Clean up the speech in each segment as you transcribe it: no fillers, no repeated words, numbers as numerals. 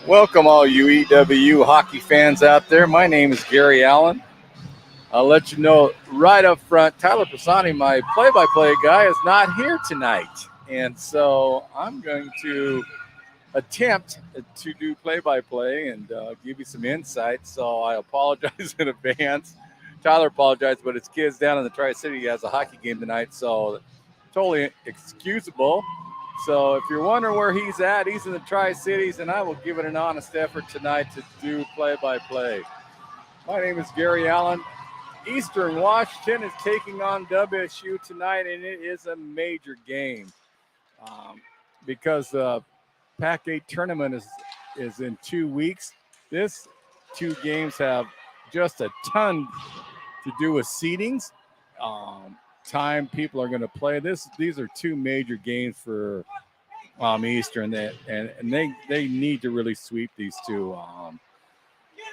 Welcome, all you EWU hockey fans out there. My name is Gary Allen. I'll let you know right up front, Tyler Pisani, my play-by-play guy, is not here tonight. And so I'm going to attempt to do play-by-play and give you some insight. So I apologize in advance. Tyler apologized, but his kid's down in the Tri-City. He has a hockey game tonight, so totally excusable. So if you're wondering where he's at, he's in the Tri-Cities, and I will give it an honest effort tonight to do play-by-play. My name is Gary Allen. Eastern Washington is taking on WSU tonight, and it is a major game because the Pac-8 tournament is in 2 weeks. This 2 games have just a ton to do with seedings. Time people are going to play these are 2 major games for Eastern and they need to really sweep these 2.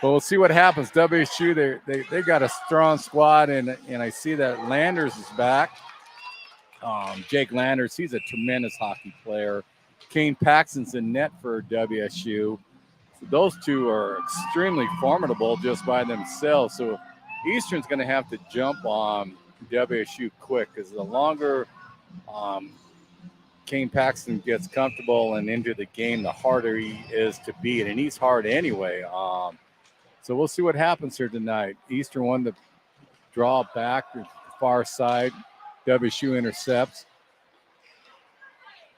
But we'll see what happens. WSU they got a strong squad, and I see that Landers is back. Jake Landers, he's a tremendous hockey player. Kane Paxton's in net for WSU. So those 2 are extremely formidable just by themselves. So Eastern's going to have to jump on WSU quick, because the longer Kane Paxton gets comfortable and into the game, the harder he is to beat, and he's hard anyway. So we'll see what happens here tonight. Eastern won the draw back to the far side. WSU intercepts.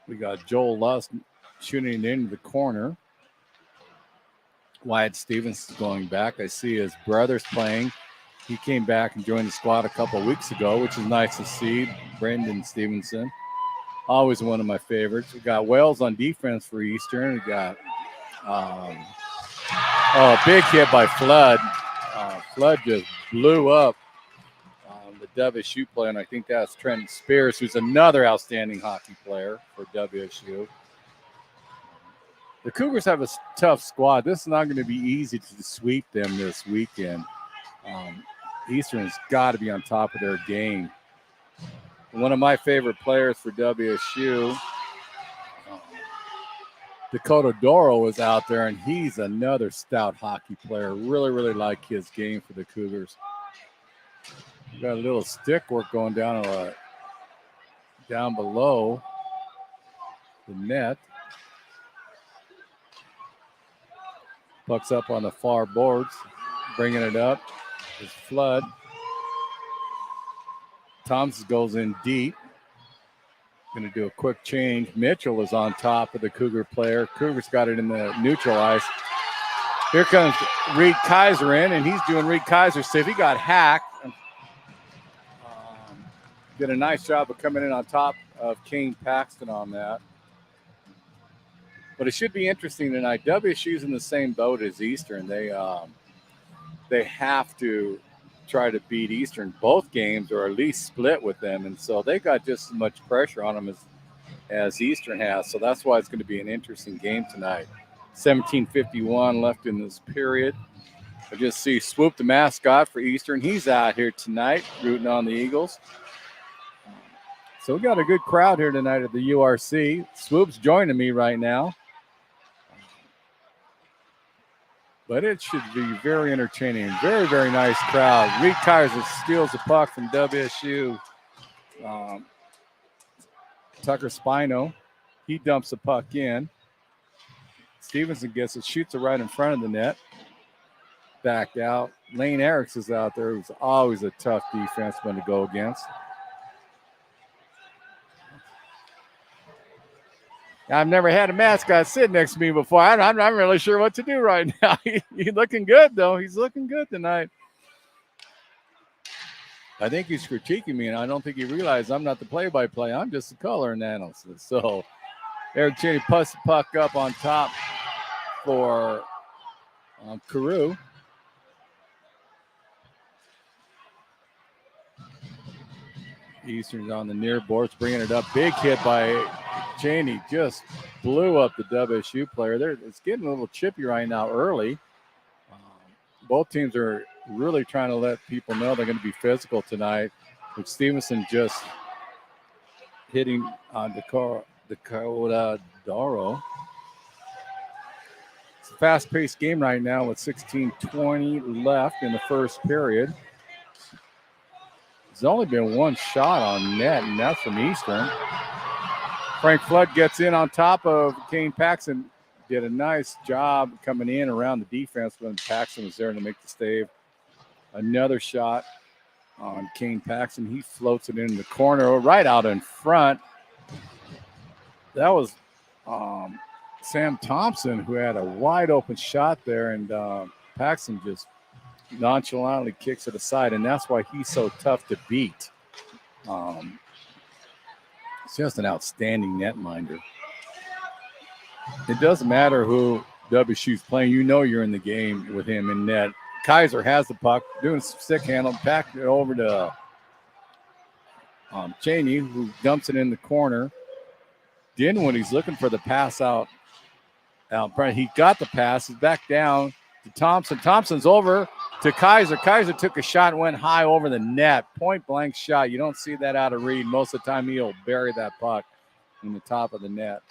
We got Joel Lust shooting it into the corner. Wyatt Stevens is going back. I see his brother's playing. He came back and joined the squad a couple of weeks ago, which is nice to see. Brendan Stevenson, always one of my favorites. We got Wells on defense for Eastern. We got big hit by Flood. Flood just blew up the WSU player, and I think that's Trent Spears, who's another outstanding hockey player for WSU. The Cougars have a tough squad. This is not going to be easy to sweep them this weekend. Eastern's got to be on top of their game. One of my favorite players for WSU, Dakota Doro, is out there, and he's another stout hockey player. Really, really like his game for the Cougars. We got a little stick work going down below the net. Puck's up on the far boards, bringing it up. It's Flood. Thompson goes in deep. Going to do a quick change. Mitchell is on top of the Cougar player. Cougars got it in the neutral ice. Here comes Reed Kaiser in, and he's doing Reed Kaiser stuff. He got hacked. Did a nice job of coming in on top of Kane Paxton on that. But it should be interesting tonight. WSU's in the same boat as Eastern. They have to try to beat Eastern both games, or at least split with them. And so they got just as much pressure on them as Eastern has. So that's why it's going to be an interesting game tonight. 17:51 left in this period. I just see Swoop, the mascot for Eastern. He's out here tonight rooting on the Eagles. So we got a good crowd here tonight at the URC. Swoop's joining me right now. But it should be very entertaining. Very, very nice crowd. Reed Kaiser steals the puck from WSU. Tucker Spino, he dumps the puck in. Stevenson gets it, shoots it right in front of the net. Back out. Lane Eriks is out there, who's always a tough defenseman to go against. I've never had a mascot sit next to me before. I'm not really sure what to do right now. He's looking good, though. He's looking good tonight. I think he's critiquing me, and I don't think he realized I'm not the play-by-play. I'm just the color analyst. So Eric Cheney puts the puck up on top for Carew. Eastern's on the near boards, bringing it up. Big hit by Cheney, just blew up the WSU player. It's getting a little chippy right now early. Both teams are really trying to let people know they're going to be physical tonight. With Stevenson just hitting on Dakota Doro. It's a fast-paced game right now with 16:20 left in the first period. There's only been one shot on net, and that's from Eastern. Frank Flood gets in on top of Kane Paxton. Did a nice job coming in around the defense when Paxton was there to make the save. Another shot on Kane Paxton. He floats it in the corner right out in front. That was Sam Thompson who had a wide open shot there, and Paxton just nonchalantly kicks it aside, and that's why he's so tough to beat. It's just an outstanding netminder. It doesn't matter who WSU's playing. You know you're in the game with him in net. Kaiser has the puck, doing some stick handle, packed it over to Cheney, who dumps it in the corner. Dinwood, he's looking for the pass out front. He got the pass. He's back down to Thompson. Thompson's over to Kaiser. Kaiser took a shot and went high over the net. Point-blank shot. You don't see that out of Reed. Most of the time, he'll bury that puck in the top of the net.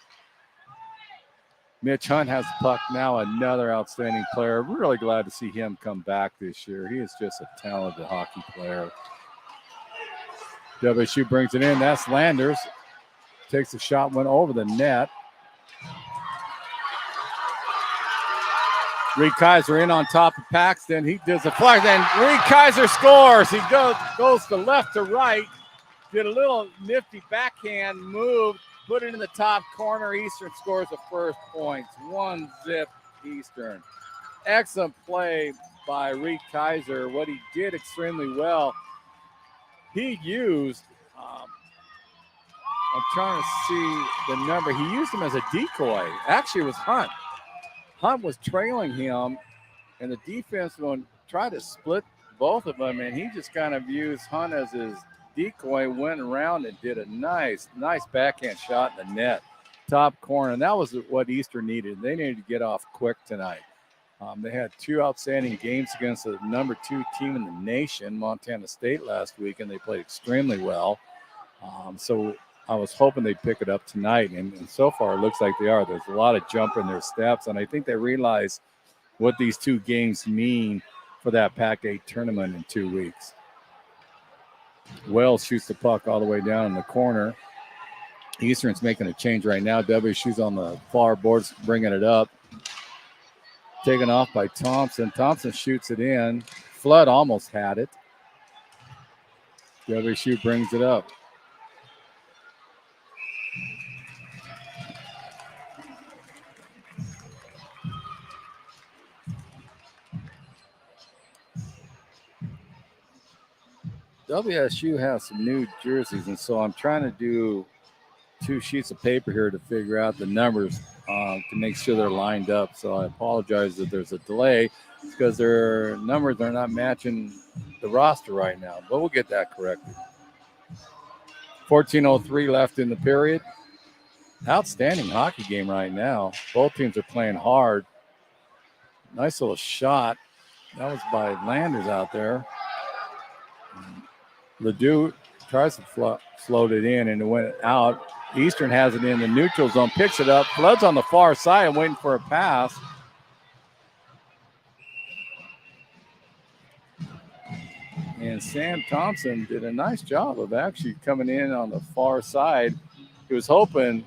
Mitch Hunt has the puck now, another outstanding player. Really glad to see him come back this year. He is just a talented hockey player. WSU brings it in. That's Landers. Takes a shot, went over the net. Reed Kaiser in on top of Paxton. He does a flag, and Reed Kaiser scores. He goes to left to right. Did a little nifty backhand move. Put it in the top corner. Eastern scores the first points. 1-0 Eastern. Excellent play by Reed Kaiser. What he did extremely well, he used, I'm trying to see the number. He used him as a decoy. Actually, it was Hunt. Hunt was trailing him, and the defenseman tried to split both of them, and he just kind of used Hunt as his decoy, went around and did a nice backhand shot in the net, top corner. And that was what Eastern needed. They needed to get off quick tonight. They had two outstanding games against the number 2 team in the nation, Montana State, last week, and they played extremely well. So I was hoping they'd pick it up tonight, and so far it looks like they are. There's a lot of jump in their steps, and I think they realize what these two games mean for that Pac-8 tournament in 2 weeks. Wells shoots the puck all the way down in the corner. Eastern's making a change right now. WSU's on the far boards, bringing it up. Taken off by Thompson. Thompson shoots it in. Flood almost had it. WSU brings it up. WSU has some new jerseys, and so I'm trying to do 2 sheets of paper here to figure out the numbers to make sure they're lined up. So I apologize that there's a delay because their numbers are not matching the roster right now, but we'll get that corrected. 14:03 left in the period. Outstanding hockey game right now. Both teams are playing hard. Nice little shot. That was by Landers out there. Ledoux tries to float it in, and it went out. Eastern has it in the neutral zone, picks it up. Flood's on the far side waiting for a pass. And Sam Thompson did a nice job of actually coming in on the far side. He was hoping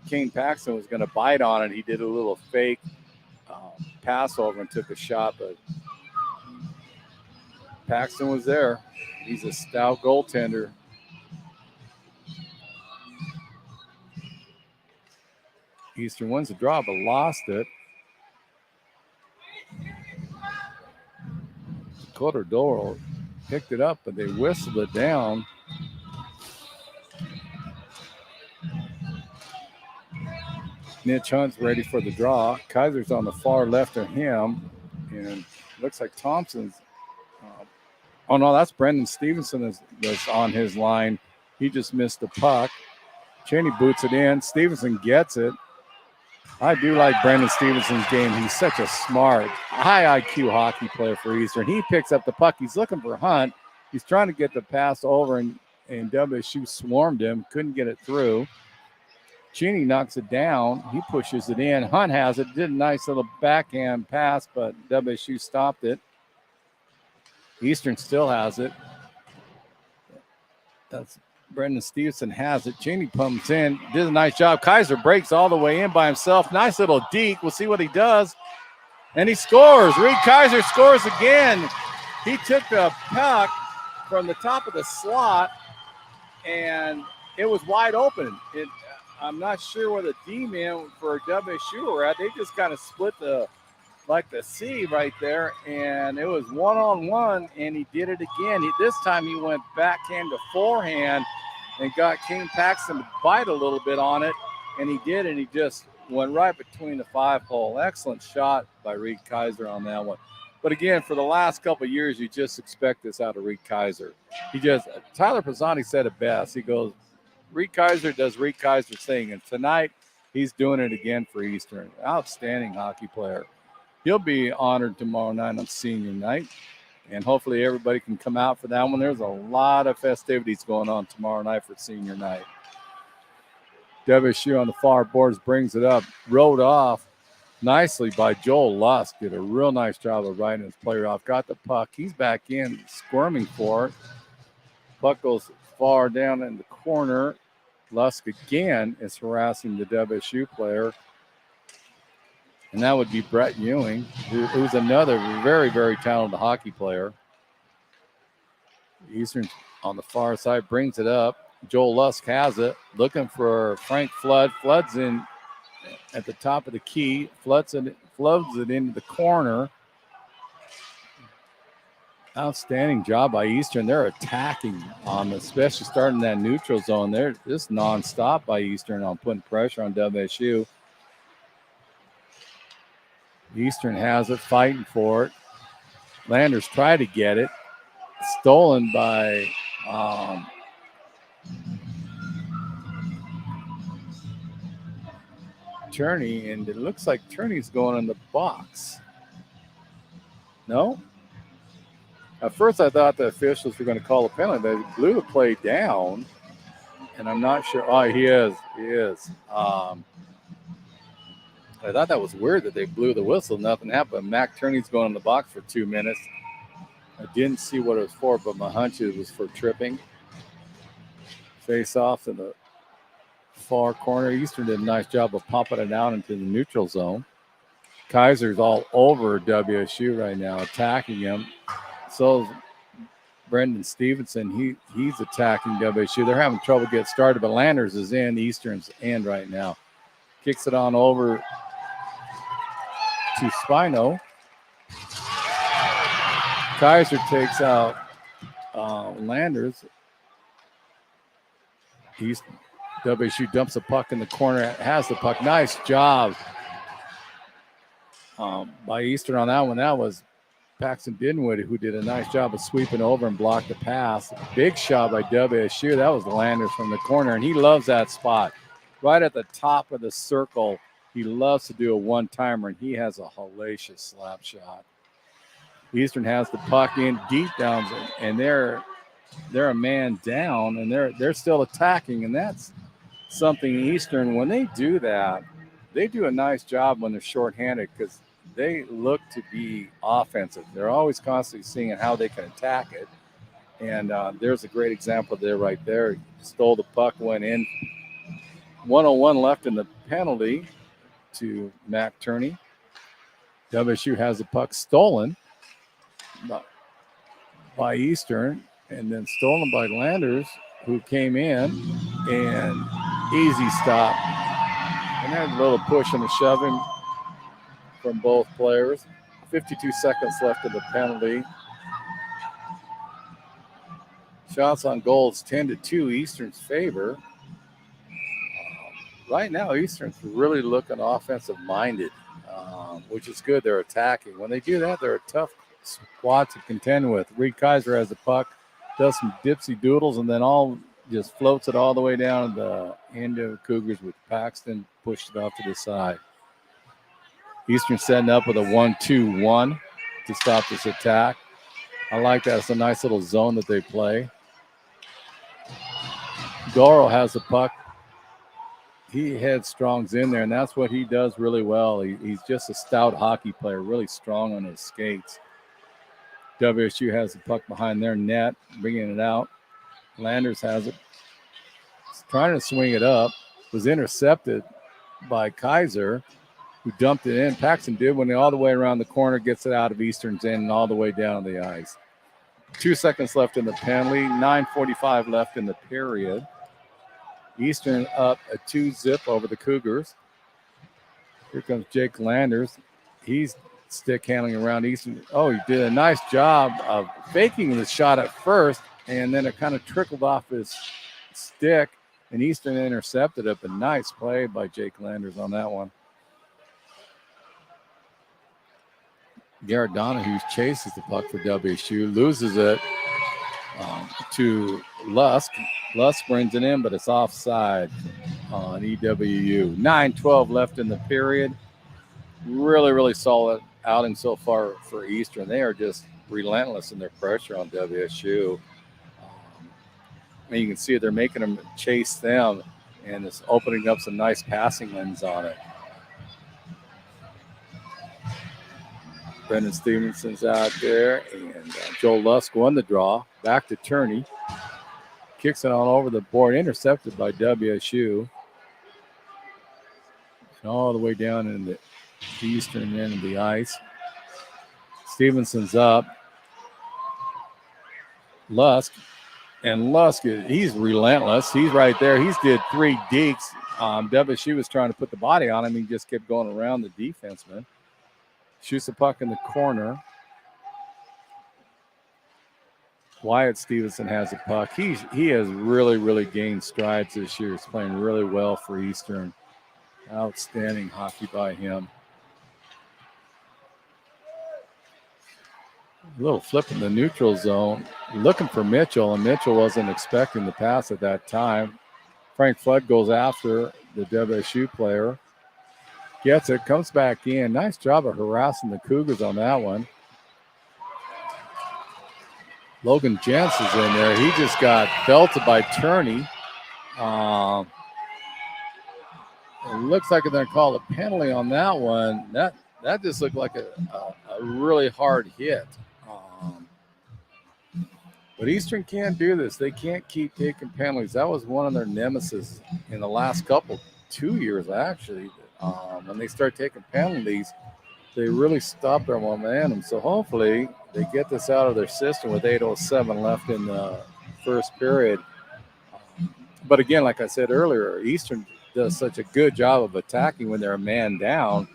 Kane Paxton was going to bite on it. He did a little fake pass over and took a shot, but Paxton was there. He's a stout goaltender. Eastern wins the draw, but lost it. Cotardoro picked it up, but they whistled it down. Mitch Hunt's ready for the draw. Kaiser's on the far left of him, and looks like Thompson's. Oh, no, that's Brendan Stevenson that's on his line. He just missed the puck. Cheney boots it in. Stevenson gets it. I do like Brendan Stevenson's game. He's such a smart, high IQ hockey player for Eastern. He picks up the puck. He's looking for Hunt. He's trying to get the pass over, and WSU swarmed him. Couldn't get it through. Cheney knocks it down. He pushes it in. Hunt has it. Did a nice little backhand pass, but WSU stopped it. Eastern still has it. That's Brendan Stevenson has it. Cheney pumps in. Did a nice job. Kaiser breaks all the way in by himself. Nice little deke. We'll see what he does. And he scores. Reed Kaiser scores again. He took the puck from the top of the slot, and it was wide open. I'm not sure where the D-men for WSU were at. They just kind of split the C right there, and it was one-on-one, and he did it again. This time he went backhand to forehand and got King Paxton to bite a little bit on it, and he did, and he just went right between the 5-hole. Excellent shot by Reed Kaiser on that one. But again, for the last couple of years, you just expect this out of Reed Kaiser. Tyler Pisani said it best. He goes, Reed Kaiser does Reed Kaiser thing, and tonight he's doing it again for Eastern. Outstanding hockey player. He'll be honored tomorrow night on senior night, and hopefully everybody can come out for that one. There's a lot of festivities going on tomorrow night for senior night. WSU on the far boards brings it up, rode off nicely by Joel Lusk. Did a real nice job of riding his player off. Got the puck. He's back in, squirming for it. Puck goes far down in the corner. Lusk again is harassing the WSU player. And that would be Brett Ewing, who's another very, very talented hockey player. Eastern on the far side brings it up. Joel Lusk has it, looking for Frank Flood. Flood's in at the top of the key. Floods it into the corner. Outstanding job by Eastern. They're attacking on, especially starting that neutral zone. They're just nonstop by Eastern on putting pressure on WSU. Eastern has it, fighting for it. Landers try to get it. Stolen by Turney, and it looks like Turney's going in the box. No? At first I thought the officials were going to call a penalty. They blew the play down, and I'm not sure. Oh, he is. I thought that was weird that they blew the whistle. Nothing happened. Mac Turney's going in the box for 2 minutes. I didn't see what it was for, but my hunch it was for tripping. Face off in the far corner. Eastern did a nice job of popping it out into the neutral zone. Kaiser's all over WSU right now, attacking him. So is Brendan Stevenson. He's attacking WSU. They're having trouble getting started, but Landers is in Eastern's end right now. Kicks it on over to Spino. Kaiser takes out Landers. WSU dumps the puck in the corner, has the puck. Nice job by Eastern on that one. That was Paxton Dinwood, who did a nice job of sweeping over and blocked the pass. Big shot by WSU. That was Landers from the corner, and he loves that spot. Right at the top of the circle, he loves to do a one-timer, and he has a hellacious slap shot. Eastern has the puck in deep down, and they're a man down, and they're still attacking, and that's something Eastern, when they do that, they do a nice job when they're shorthanded because they look to be offensive. They're always constantly seeing how they can attack it, and there's a great example there right there. He stole the puck, went in. 1:01 left in the penalty to Mac Turney. WSU has the puck stolen by Eastern and then stolen by Landers, who came in, and easy stop. And there's a little push and a shoving from both players. 52 seconds left in the penalty. Shots on goal is 10-2, Eastern's favor. Right now, Eastern's really looking offensive-minded, which is good. They're attacking. When they do that, they're a tough squad to contend with. Reed Kaiser has the puck, does some dipsy doodles, and then just floats it all the way down the end of Cougars with Paxton, pushed it off to the side. Eastern setting up with a 1-2-1 to stop this attack. I like that. It's a nice little zone that they play. Goro has the puck. headstrongs in there, and that's what he does really well. He's just a stout hockey player, really strong on his skates. WSU has the puck behind their net, bringing it out. Landers has it. He's trying to swing it up. Was intercepted by Kaiser, who dumped it in. Paxton did when all the way around the corner, gets it out of Eastern's end and all the way down the ice. 2 seconds left in the penalty, 9:45 left in the period. Eastern up a 2-zip over the Cougars. Here comes Jake Landers. He's stick handling around Eastern. Oh, he did a nice job of faking the shot at first, and then it kind of trickled off his stick, and Eastern intercepted it. A nice play by Jake Landers on that one. Garrett Donahue chases the puck for WSU, loses it to Lusk. Lusk brings it in, but it's offside on EWU. 9:12 left in the period. Really, really solid outing so far for Eastern. They are just relentless in their pressure on WSU. And you can see they're making them chase them, and it's opening up some nice passing lanes on it. Brendan Stevenson's out there, and Joel Lusk won the draw. Back to Turney. Kicks it on over the board, intercepted by WSU. And all the way down in the eastern end of the ice. Stevenson's up. Lusk. And Lusk, he's relentless. He's right there. He's did 3 dekes. WSU was trying to put the body on him. He just kept going around the defenseman. Shoots the puck in the corner. Wyatt Stevenson has the puck. He has really, really gained strides this year. He's playing really well for Eastern. Outstanding hockey by him. A little flip in the neutral zone. Looking for Mitchell, and Mitchell wasn't expecting the pass at that time. Frank Flood goes after the WSU player. Gets it, comes back in. Nice job of harassing the Cougars on that one. Logan Jentz is in there. He just got belted by Turney. It looks like they're going to call a penalty on that one. That just looked like a really hard hit. But Eastern can't do this. They can't keep taking penalties. That was one of their nemesis in the last 2 years, actually. When they start taking penalties, they really stop their momentum. So hopefully they get this out of their system with 8:07 left in the first period. But again, like I said earlier, Eastern does such a good job of attacking when they're a man down.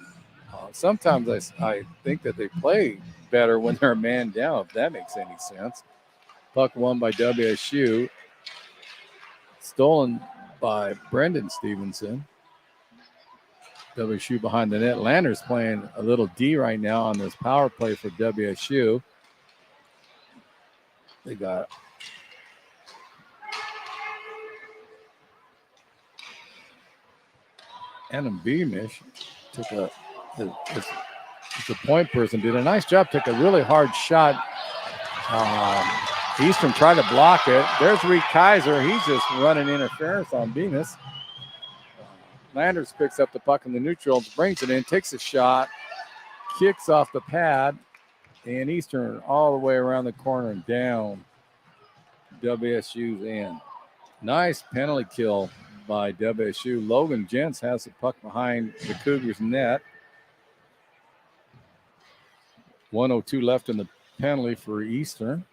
Sometimes I think that they play better when they're a man down, if that makes any sense. Puck won by WSU. Stolen by Brendan Stevenson. WSU behind the net. Landers playing a little D right now on this power play for WSU. They got Adam Beamish took the point person, did a nice job, took a really hard shot. Eastern tried to block it. There's Reed Kaiser. He's just running interference on Bemis. Landers picks up the puck in the neutral, brings it in, takes a shot, kicks off the pad, and Eastern all the way around the corner and down WSU's end. Nice penalty kill by WSU. Logan Jentz has the puck behind the Cougars' net. 1:02 left in the penalty for Eastern.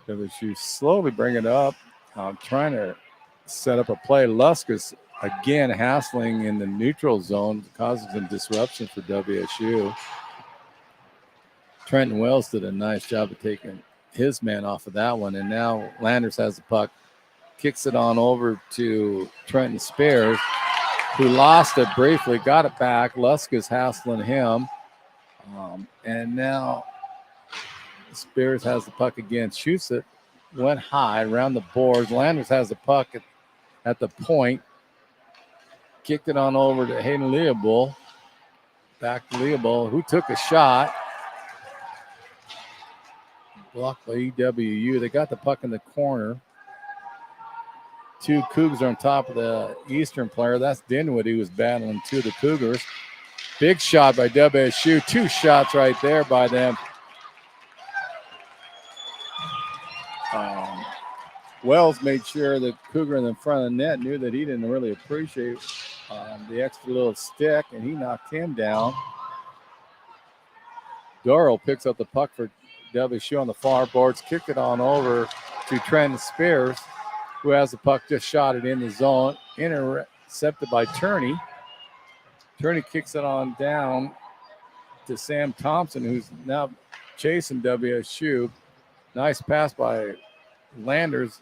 WSU slowly bring it up, trying to set up a play. Lusk is again hassling in the neutral zone, causing some disruption for WSU. Trenton Wells did a nice job of taking his man off of that one, and now Landers has the puck, kicks it on over to Trenton Spears, who lost it briefly, got it back. Lusk is hassling him, and now Spears has the puck again, shoots it, went high around the boards. Landers has the puck at the point, kicked it on over to Hayden Leopold. Back to Leopold, who took a shot. Blocked by EWU. They got the puck in the corner. two Cougars on top of the Eastern player. That's Dinwood, who was battling two of the Cougars. Big shot by WSU. Two shots right there by them. Wells made sure that Cougar in the front of the net knew that he didn't really appreciate the extra little stick, and he knocked him down. Doral picks up the puck for WSU on the far boards, kicked it on over to Trent Spears, who has the puck, just shot it in the zone, intercepted by Turney. Turney kicks it on down to Sam Thompson, who's now chasing WSU. Nice pass by Landers.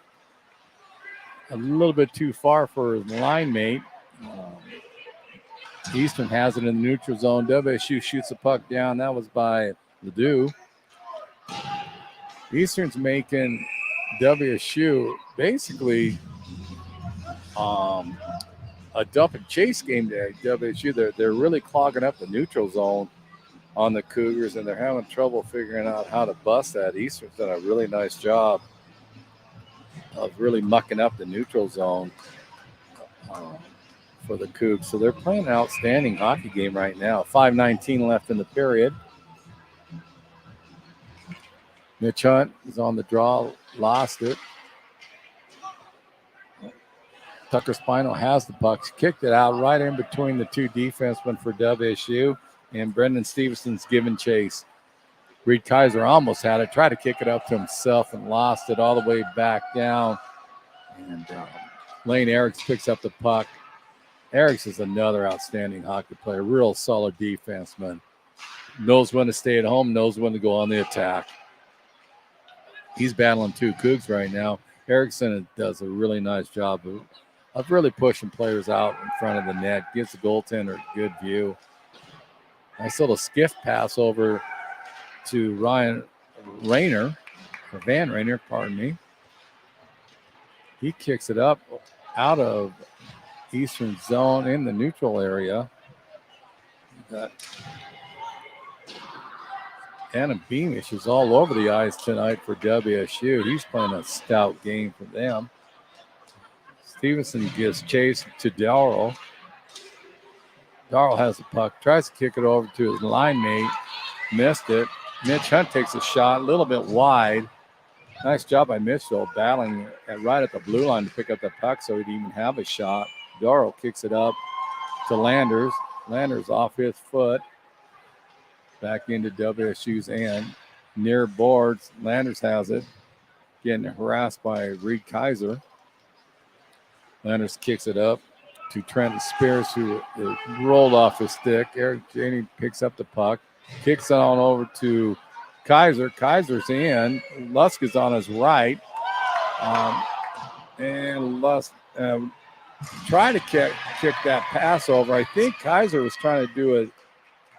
A little bit too far for his line mate. Eastern has it in the neutral zone. WSU shoots the puck down. That was by Ledoux. Eastern's making WSU basically a dump and chase game to WSU. They're really clogging up the neutral zone on the Cougars, and they're having trouble figuring out how to bust that. Eastern's done a really nice job of really mucking up the neutral zone for the Cougs. So they're playing an outstanding hockey game right now. 5:19 left in the period. Mitch Hunt is on the draw, lost it. Tucker Spino has the puck. Kicked it out right in between the two defensemen for WSU, and Brendan Stevenson's giving chase. Reed Kaiser almost had it, tried to kick it up to himself and lost it all the way back down. And Lane Eriks picks up the puck. Eriks is another outstanding hockey player, real solid defenseman. Knows when to stay at home, knows when to go on the attack. He's battling two Cougs right now. Erickson does a really nice job of really pushing players out in front of the net, gives the goaltender a good view. Nice little skiff pass over to Ryan Rayner, or Van Rayner, pardon me. He kicks it up out of Eastern zone in the neutral area. Got Adam Beamish is all over the ice tonight for WSU. He's playing a stout game for them. Stevenson gives chase to Darrell. Darrell has the puck, tries to kick it over to his line mate, missed it. Mitch Hunt takes a shot, a little bit wide. Nice job by Mitch, though, battling right at the blue line to pick up the puck so he'd even have a shot. Darrell kicks it up to Landers. Landers off his foot. Back into WSU's end. Near boards, Landers has it. Getting harassed by Reed Kaiser. Landers kicks it up to Trent Spears, who rolled off his stick. Eric Janey picks up the puck. Kicks it on over to Kaiser. Kaiser's in. Lusk is on his right. And Lusk tried to kick that pass over. I think Kaiser was trying to do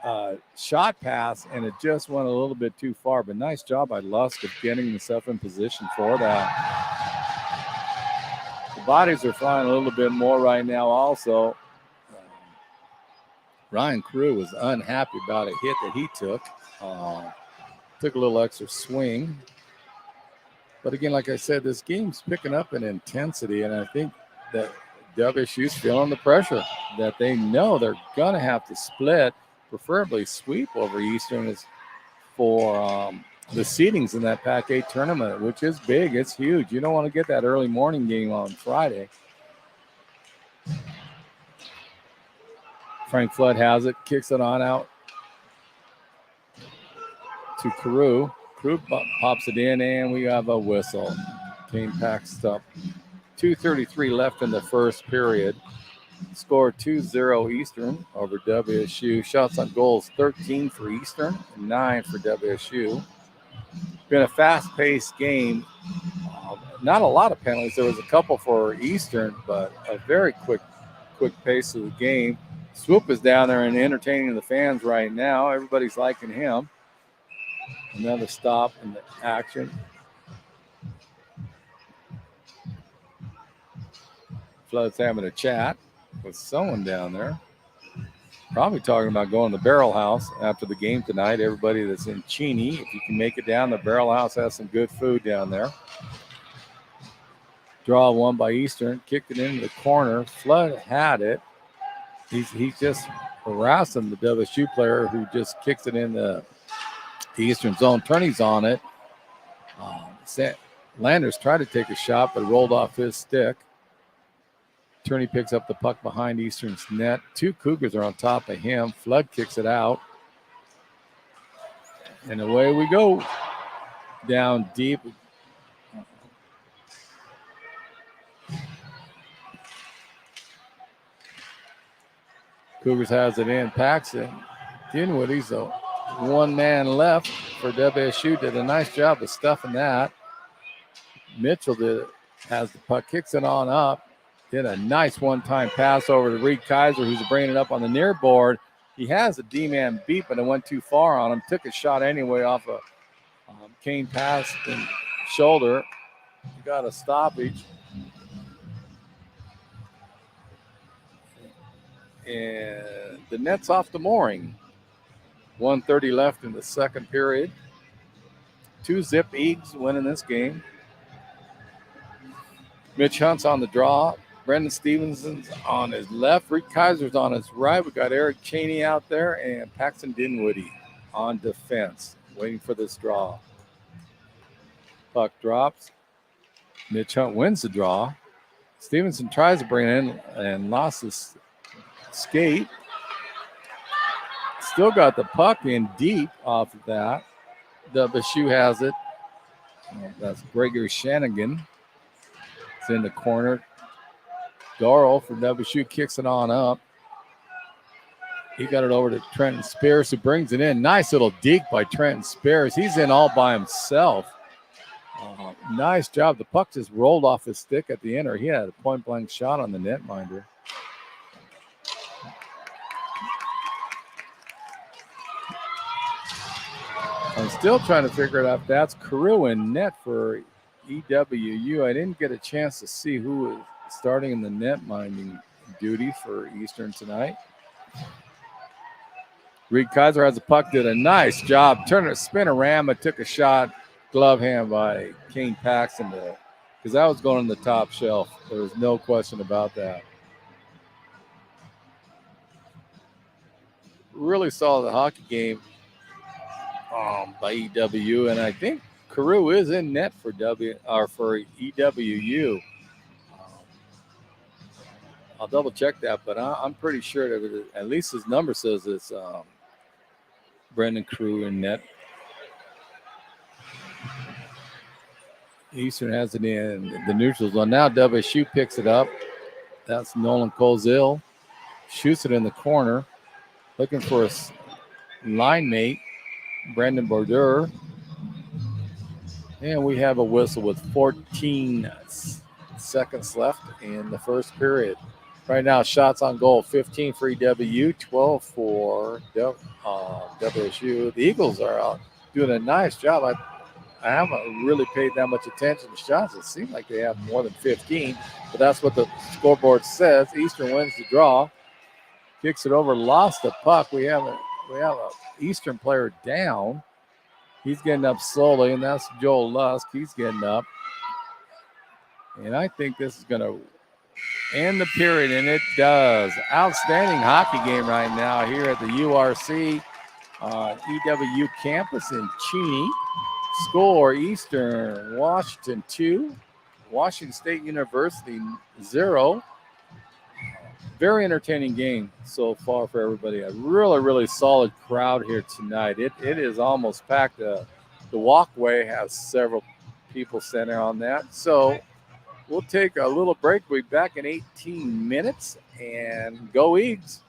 a shot pass, and it just went a little bit too far. But nice job by Lusk of getting himself in position for that. The bodies are flying a little bit more right now also. Ryan Crew was unhappy about a hit that he took. Took a little extra swing. But again, like I said, this game's picking up in intensity, and I think that WSU's feeling the pressure, that they know they're going to have to split, preferably sweep over Eastern for the seedings in that Pac-8 tournament, which is big. It's huge. You don't want to get that early morning game on Friday. Frank Flood has it, kicks it on out to Carew. Carew pops it in, and we have a whistle. Game packs up. 2:33 left in the first period. Score 2-0 Eastern over WSU. Shots on goals 13 for Eastern and 9 for WSU. Been a fast-paced game. Not a lot of penalties. There was a couple for Eastern, but a very quick pace of the game. Swoop is down there and entertaining the fans right now. Everybody's liking him. Another stop in the action. Flood's having a chat with someone down there. Probably talking about going to the Barrel House after the game tonight. Everybody that's in Cheney, if you can make it down, the Barrel House has some good food down there. Draw one by Eastern, kicked it into the corner. Flood had it. He's just harassing the WSU player who just kicks it in the Eastern zone. Turney's on it. Landers tried to take a shot, but rolled off his stick. Turney picks up the puck behind Eastern's net. Two Cougars are on top of him. Flood kicks it out. And away we go. Down deep. Cougars has it in. Paxton. Dinwiddie's a one man left for WSU. Did a nice job of stuffing that. Mitchell has the puck, kicks it on up. Did a nice one-time pass over to Reed Kaiser, who's bringing it up on the near board. He has a D-man beat, but it went too far on him. Took a shot anyway off a Kane pass and shoulder. He got a stoppage. And the net's off the mooring. 1:30 left in the second period. 2-zip Eags winning this game. Mitch Hunt's on the draw. Brendan Stevenson's on his left. Reed Kaiser's on his right. We got Eric Cheney out there and Paxton Dinwiddie on defense, waiting for this draw. Puck drops. Mitch Hunt wins the draw. Stevenson tries to bring it in and lost his skate. Still got the puck in deep off of that. WSU has it. That's Gregory Shanigan. It's in the corner. Darrell for WSU kicks it on up. He got it over to Trenton Spears, who brings it in. Nice little deke by Trenton Spears. He's in all by himself. Nice job. The puck just rolled off his stick at the end, or he had a point-blank shot on the netminder. I'm still trying to figure it out. That's Carew in net for EWU. I didn't get a chance to see who was starting in the net minding duty for Eastern tonight. Reed Kaiser has the puck, did a nice job. Turner spinorama, took a shot, glove hand by Kane Paxton, because that was going on the top shelf. There was no question about that. Really solid hockey game by EWU, and I think Carew is in net for EWU. I'll double check that, but I'm pretty sure that at least his number says it's Brendan Carew in net. Eastern has it in the neutral zone. Now WSU picks it up. That's Nolan Coleshill. Shoots it in the corner. Looking for a line mate, Brandon Border. And we have a whistle with 14 seconds left in the first period. Right now, shots on goal, 15 for EWU, 12 for WSU. The Eagles are out doing a nice job. I haven't really paid that much attention to shots. It seems like they have more than 15, but that's what the scoreboard says. Eastern wins the draw. Kicks it over, lost the puck. We have a Eastern player down. He's getting up slowly, and that's Joel Lusk. He's getting up. And I think this is going to end the period, and it does. Outstanding hockey game right now here at the URC EWU campus in Cheney. Score Eastern Washington 2, Washington State University 0. Very entertaining game so far for everybody. A really, really solid crowd here tonight. It is almost packed. The walkway has several people standing on that. So we'll take a little break. We'll be back in 18 minutes, and go Eags.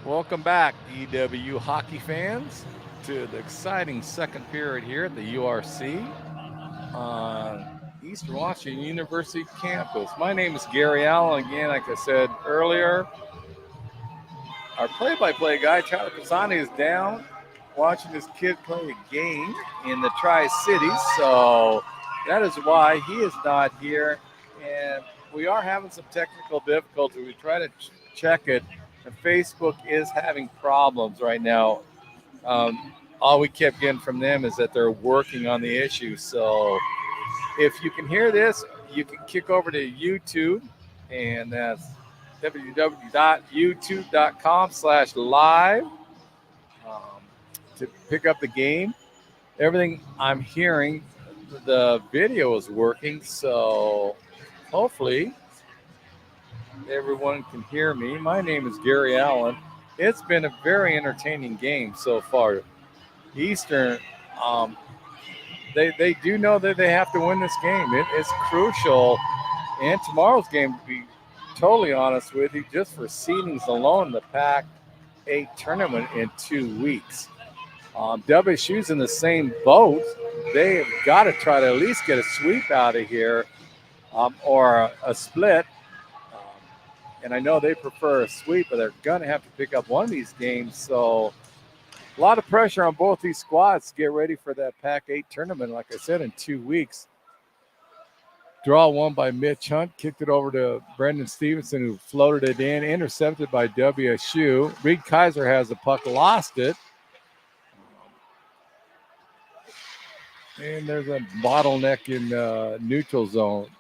Welcome back, EWU hockey fans, to the exciting second period here at the URC on Eastern Washington University campus. My name is Gary Allen. Again, like I said earlier, our play-by-play guy, Tyler Pisani, is down watching his kid play a game in the Tri-Cities, so that is why he is not here. And we are having some technical difficulty. We try to check it, and Facebook is having problems right now. All we kept getting from them is that they're working on the issue. So if you can hear this, you can kick over to YouTube, and that's www.youtube.com/live to pick up the game. Everything I'm hearing, the video is working, so hopefully everyone can hear me. My name is Gary Allen. It's been a very entertaining game so far. Eastern, they do know that they have to win this game. It's crucial. And tomorrow's game, to be totally honest with you, just for seedings alone, the Pac-8 tournament in 2 weeks. WSU's in the same boat. They've got to try to at least get a sweep out of here or a split. And I know they prefer a sweep, but they're going to have to pick up one of these games. So a lot of pressure on both these squads to get ready for that Pac-8 tournament, like I said, in 2 weeks. Draw one by Mitch Hunt, kicked it over to Brendan Stevenson, who floated it in, intercepted by WSU. Reed Kaiser has the puck, lost it. And there's a bottleneck in neutral zone.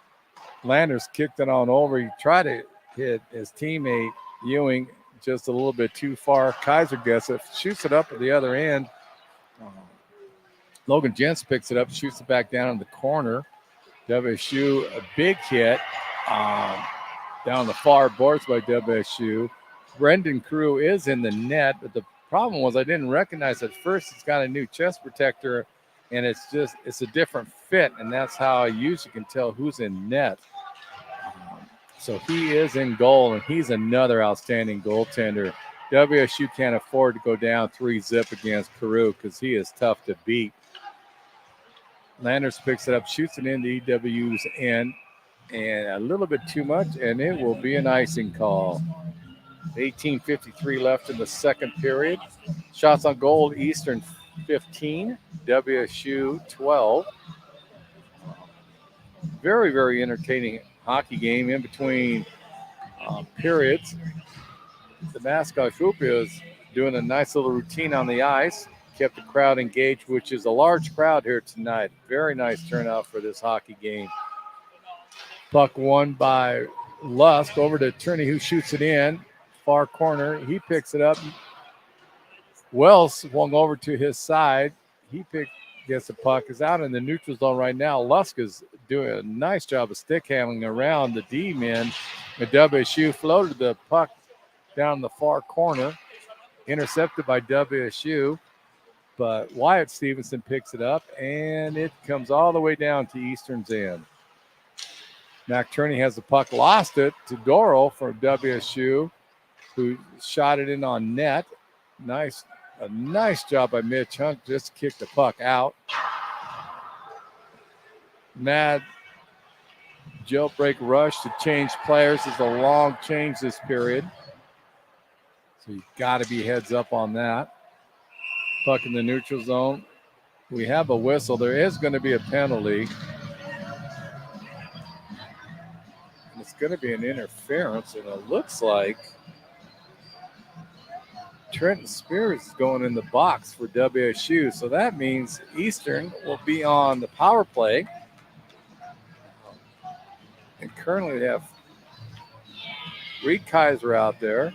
Landers kicked it on over. He tried to hit his teammate, Ewing, just a little bit too far. Kaiser gets it, shoots it up at the other end. Logan Jentz picks it up, shoots it back down in the corner. WSU, a big hit down the far boards by WSU. Brendan Crew is in the net, but the problem was I didn't recognize at first it's got a new chest protector, and it's a different fit, and that's how I usually can tell who's in net. So he is in goal, and he's another outstanding goaltender. WSU can't afford to go down 3-0 against Carew because he is tough to beat. Landers picks it up, shoots it into EWU's end, and a little bit too much, and it will be an icing call. 18:53 left in the second period. Shots on goal, Eastern 15, WSU 12. Very, very entertaining hockey game in between periods. The mascot Fupia is doing a nice little routine on the ice. Kept the crowd engaged, which is a large crowd here tonight. Very nice turnout for this hockey game. Puck won by Lusk over to Turney, who shoots it in. Far corner. He picks it up. Wells swung over to his side. Gets the puck. Is out in the neutral zone right now. Lusk is doing a nice job of stick handling around the D-men. The WSU floated the puck down the far corner. Intercepted by WSU. But Wyatt Stevenson picks it up, and it comes all the way down to Eastern's end. Mac Turney has the puck, lost it to Doro from WSU, who shot it in on net. A nice job by Mitch Hunt, just to kick the puck out. Mad jailbreak rush to change players is a long change this period. So you've got to be heads up on that. Puck in the neutral zone. We have a whistle. There is going to be a penalty. And it's going to be an interference, and it looks like Trenton Spears is going in the box for WSU. So that means Eastern will be on the power play. And currently they have Reed Kaiser out there.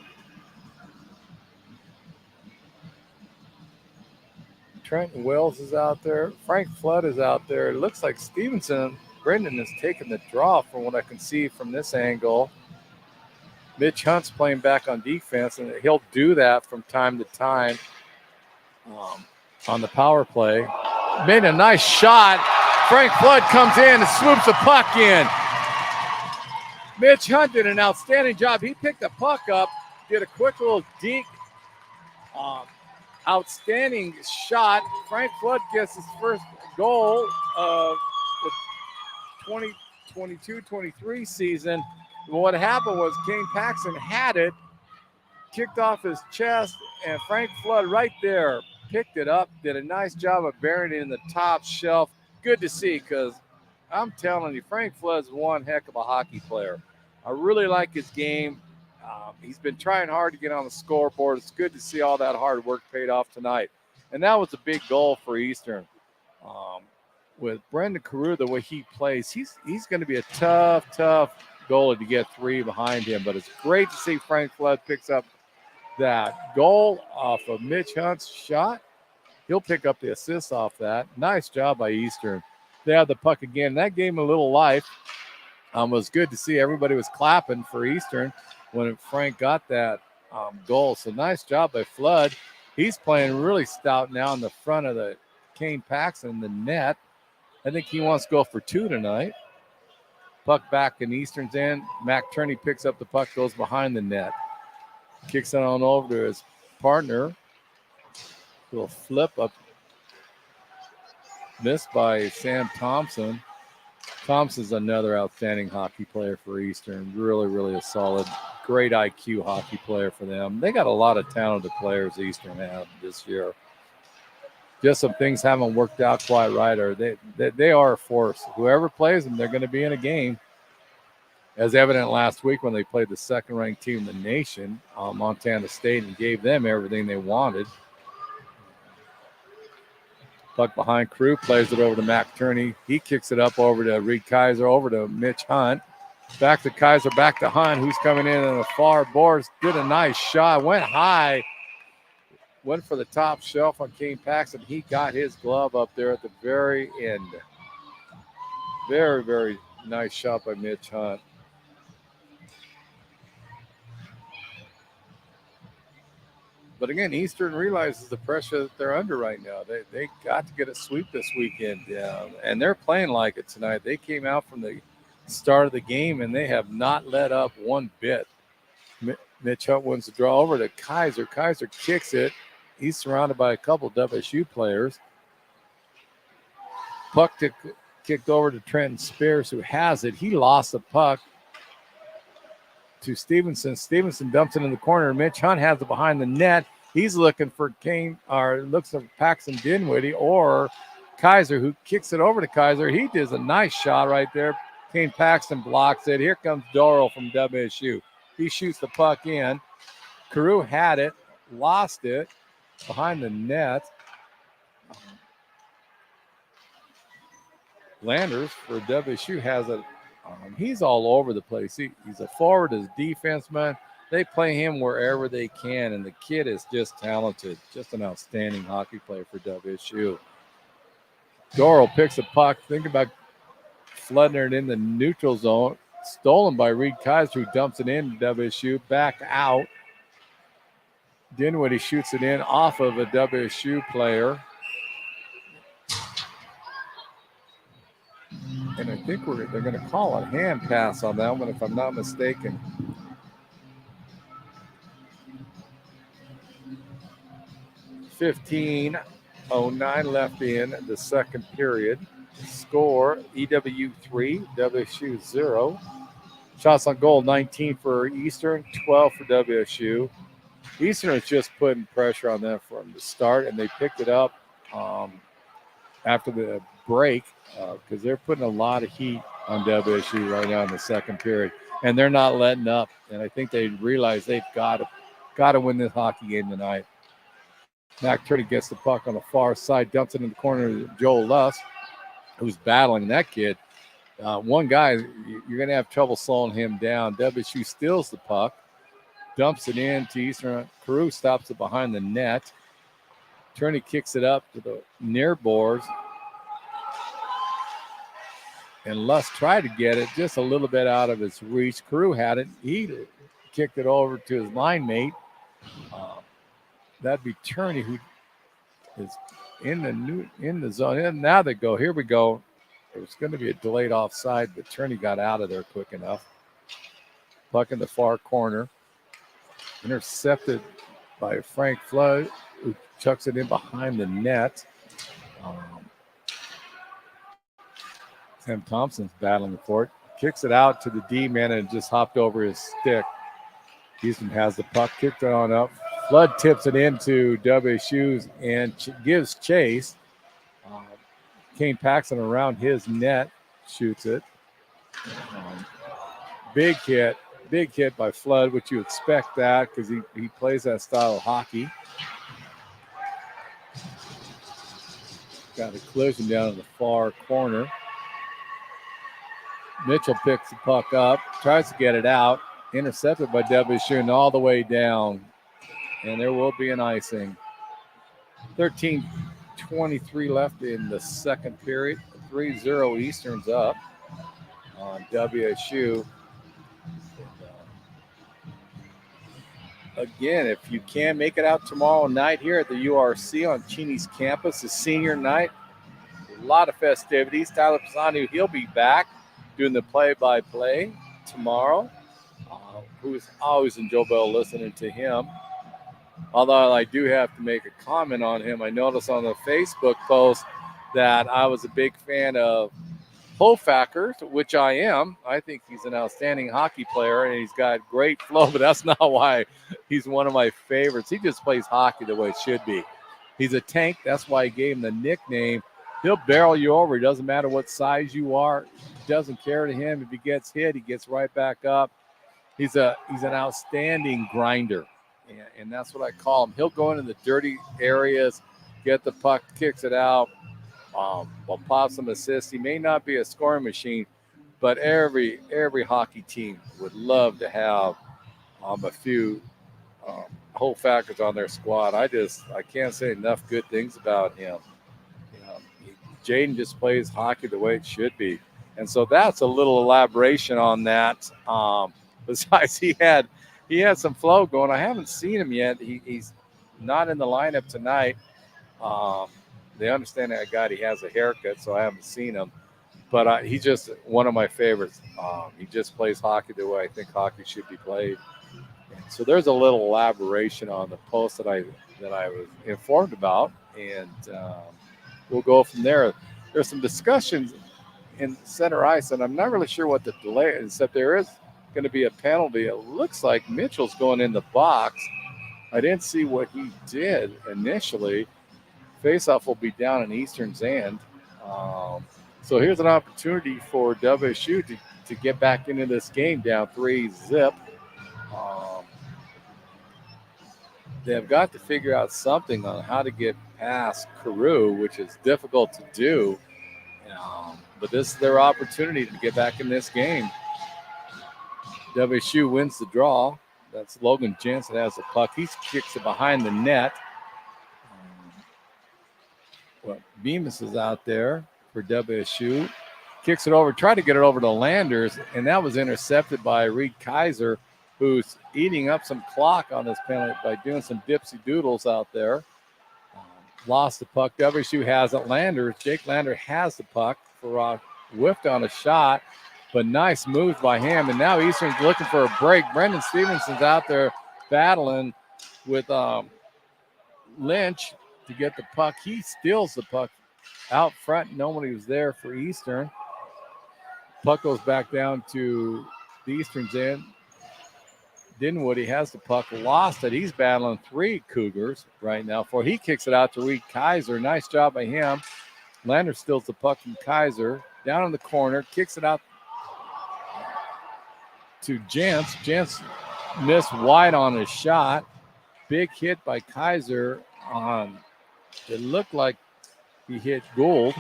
Trenton Wells is out there. Frank Flood is out there. It looks like Brendan has taken the draw from what I can see from this angle. Mitch Hunt's playing back on defense, and he'll do that from time to time on the power play. Made a nice shot. Frank Flood comes in and swoops the puck in. Mitch Hunt did an outstanding job. He picked the puck up, did a quick little deke Outstanding shot. Frank Flood gets his first goal of the 2022-23 season. What happened was Kane Paxton had it, kicked off his chest, and Frank Flood right there picked it up, did a nice job of burying it in the top shelf. Good to see, because I'm telling you, Frank Flood's one heck of a hockey player. I really like his game. He's been trying hard to get on the scoreboard. It's good to see all that hard work paid off tonight. And that was a big goal for Eastern. With Brendan Carew, the way he plays, he's going to be a tough goalie to get three behind him. But it's great to see Frank Flood picks up that goal off of Mitch Hunt's shot. He'll pick up the assist off that. Nice job by Eastern. They had the puck again. That gave him a little life. It was good to see everybody was clapping for Eastern when Frank got that goal. So nice job by Flood. He's playing really stout now in the front of the Kane Paxton, the net. I think he wants to go for two tonight. Puck back in Eastern's end. Mac Turney picks up the puck, goes behind the net. Kicks it on over to his partner. Little flip up. Missed by Sam Thompson. Thompson's another outstanding hockey player for Eastern. Really a solid, great IQ hockey player for them. They got a lot of talented players Eastern have this year. Just some things haven't worked out quite right, or they are a force. Whoever plays them, they're going to be in a game. As evident last week when they played the second-ranked team in the nation, Montana State, and gave them everything they wanted. Puck behind Crew, plays it over to Mac Turney. He kicks it up over to Reed Kaiser, over to Mitch Hunt. Back to Kaiser, back to Hunt, who's coming in on the far boards. Did a nice shot, went high. Went for the top shelf on Kane Paxton. He got his glove up there at the very end. Very nice shot by Mitch Hunt. But again, Eastern realizes the pressure that they're under right now. They got to get a sweep this weekend, and they're playing like it tonight. They came out from the start of the game, and they have not let up one bit. Mitch Hunt wins the draw over to Kaiser. Kaiser kicks it. He's surrounded by a couple WSU players. Puck kicked over to Trenton Spears, who has it. He lost the puck to Stevenson. Stevenson dumps it in the corner. Mitch Hunt has it behind the net. He's looking for looks for Paxton Dinwiddie or Kaiser, who kicks it over to Kaiser. He does a nice shot right there. Kane Paxton blocks it. Here comes Dorrell from WSU. He shoots the puck in. Carew had it, lost it behind the net. Landers for WSU has it. He's all over the place. He's a forward, he's a defenseman. They play him wherever they can, and the kid is just talented. Just an outstanding hockey player for WSU. Dorrell picks a puck. Think about flooding it in the neutral zone. Stolen by Reed Kaiser, who dumps it in to WSU. Back out. Dinwiddie shoots it in off of a WSU player. And I think they're going to call a hand pass on that one, if I'm not mistaken. .15:09 left in the second period. Score, EWU 3, WSU 0. Shots on goal, 19 for Eastern, 12 for WSU. Eastern is just putting pressure on them from the start, and they picked it up after the break because they're putting a lot of heat on WSU right now in the second period, and they're not letting up. And I think they realize they've got to win this hockey game tonight. Mac Turney gets the puck on the far side, dumps it in the corner to Joel Luss, who's battling that kid. One guy, you're going to have trouble slowing him down. WSU steals the puck, dumps it in to Eastern. Carew stops it behind the net. Turney kicks it up to the near boards. And Luss tried to get it just a little bit out of his reach. Carew had it. He kicked it over to his line mate. That'd be Turney, who is in the zone. And now they go. Here we go. It was going to be a delayed offside, but Turney got out of there quick enough. Puck in the far corner. Intercepted by Frank Flood, who chucks it in behind the net. Tim Thompson's battling for it. Kicks it out to the D-man and just hopped over his stick. Houston has the puck, kicked it on up. Flood tips it into WSU's and gives chase. Kane Paxton around his net, shoots it. Big hit by Flood, which you expect that because he plays that style of hockey. Got a collision down in the far corner. Mitchell picks the puck up, tries to get it out, intercepted by WSU and all the way down. And there will be an icing. 13:23 left in the second period. 3-0 Eastern's up on WSU. Again, if you can make it out tomorrow night here at the URC on Cheney's campus, the senior night, a lot of festivities. Tyler Pisani, he'll be back doing the play-by-play tomorrow. Who's always enjoyable listening to him. Although I do have to make a comment on him. I noticed on the Facebook post that I was a big fan of Hofacker, which I am. I think he's an outstanding hockey player, and he's got great flow, but that's not why he's one of my favorites. He just plays hockey the way it should be. He's a tank. That's why I gave him the nickname. He'll barrel you over. It doesn't matter what size you are. It doesn't care to him. If he gets hit, he gets right back up. He's an outstanding grinder, and that's what I call him. He'll go into the dirty areas, get the puck, kicks it out. Will pop some assists. He may not be a scoring machine, but every hockey team would love to have a few whole factors on their squad. I can't say enough good things about him. Jaden just plays hockey the way it should be, and so that's a little elaboration on that. Besides, he had some flow going. I haven't seen him yet. He's not in the lineup tonight. They understand that he has a haircut, so I haven't seen him. But he's just one of my favorites. He just plays hockey the way I think hockey should be played. And so there's a little elaboration on the post that I was informed about, and we'll go from there. There's some discussions in center ice, and I'm not really sure what the delay is, except there is going to be a penalty. It looks like Mitchell's going in the box. I didn't see what he did initially. Faceoff will be down in Eastern's end. So here's an opportunity for WSU to get back into this game down 3-0. They've got to figure out something on how to get past Carew, which is difficult to do. But this is their opportunity to get back in this game. WSU wins the draw. That's Logan Jensen has the puck. He kicks it behind the net. Bemis is out there for WSU. Kicks it over, tried to get it over to Landers, and that was intercepted by Reed Kaiser, who's eating up some clock on this penalty by doing some dipsy doodles out there. Lost the puck. WSU has it. Landers, Jake Lander has the puck. Farag whiffed on a shot, but nice moves by him. And now Eastern's looking for a break. Brendan Stevenson's out there battling with Lynch to get the puck. He steals the puck out front. Nobody was there for Eastern. Puck goes back down to the Eastern's end. Dinwoody has the puck, lost it. He's battling three Cougars right now. He kicks it out to Reed Kaiser. Nice job by him. Lander steals the puck from Kaiser. Down in the corner, kicks it out to Jantz. Jantz missed wide on his shot. Big hit by Kaiser on, it looked like he hit Gould.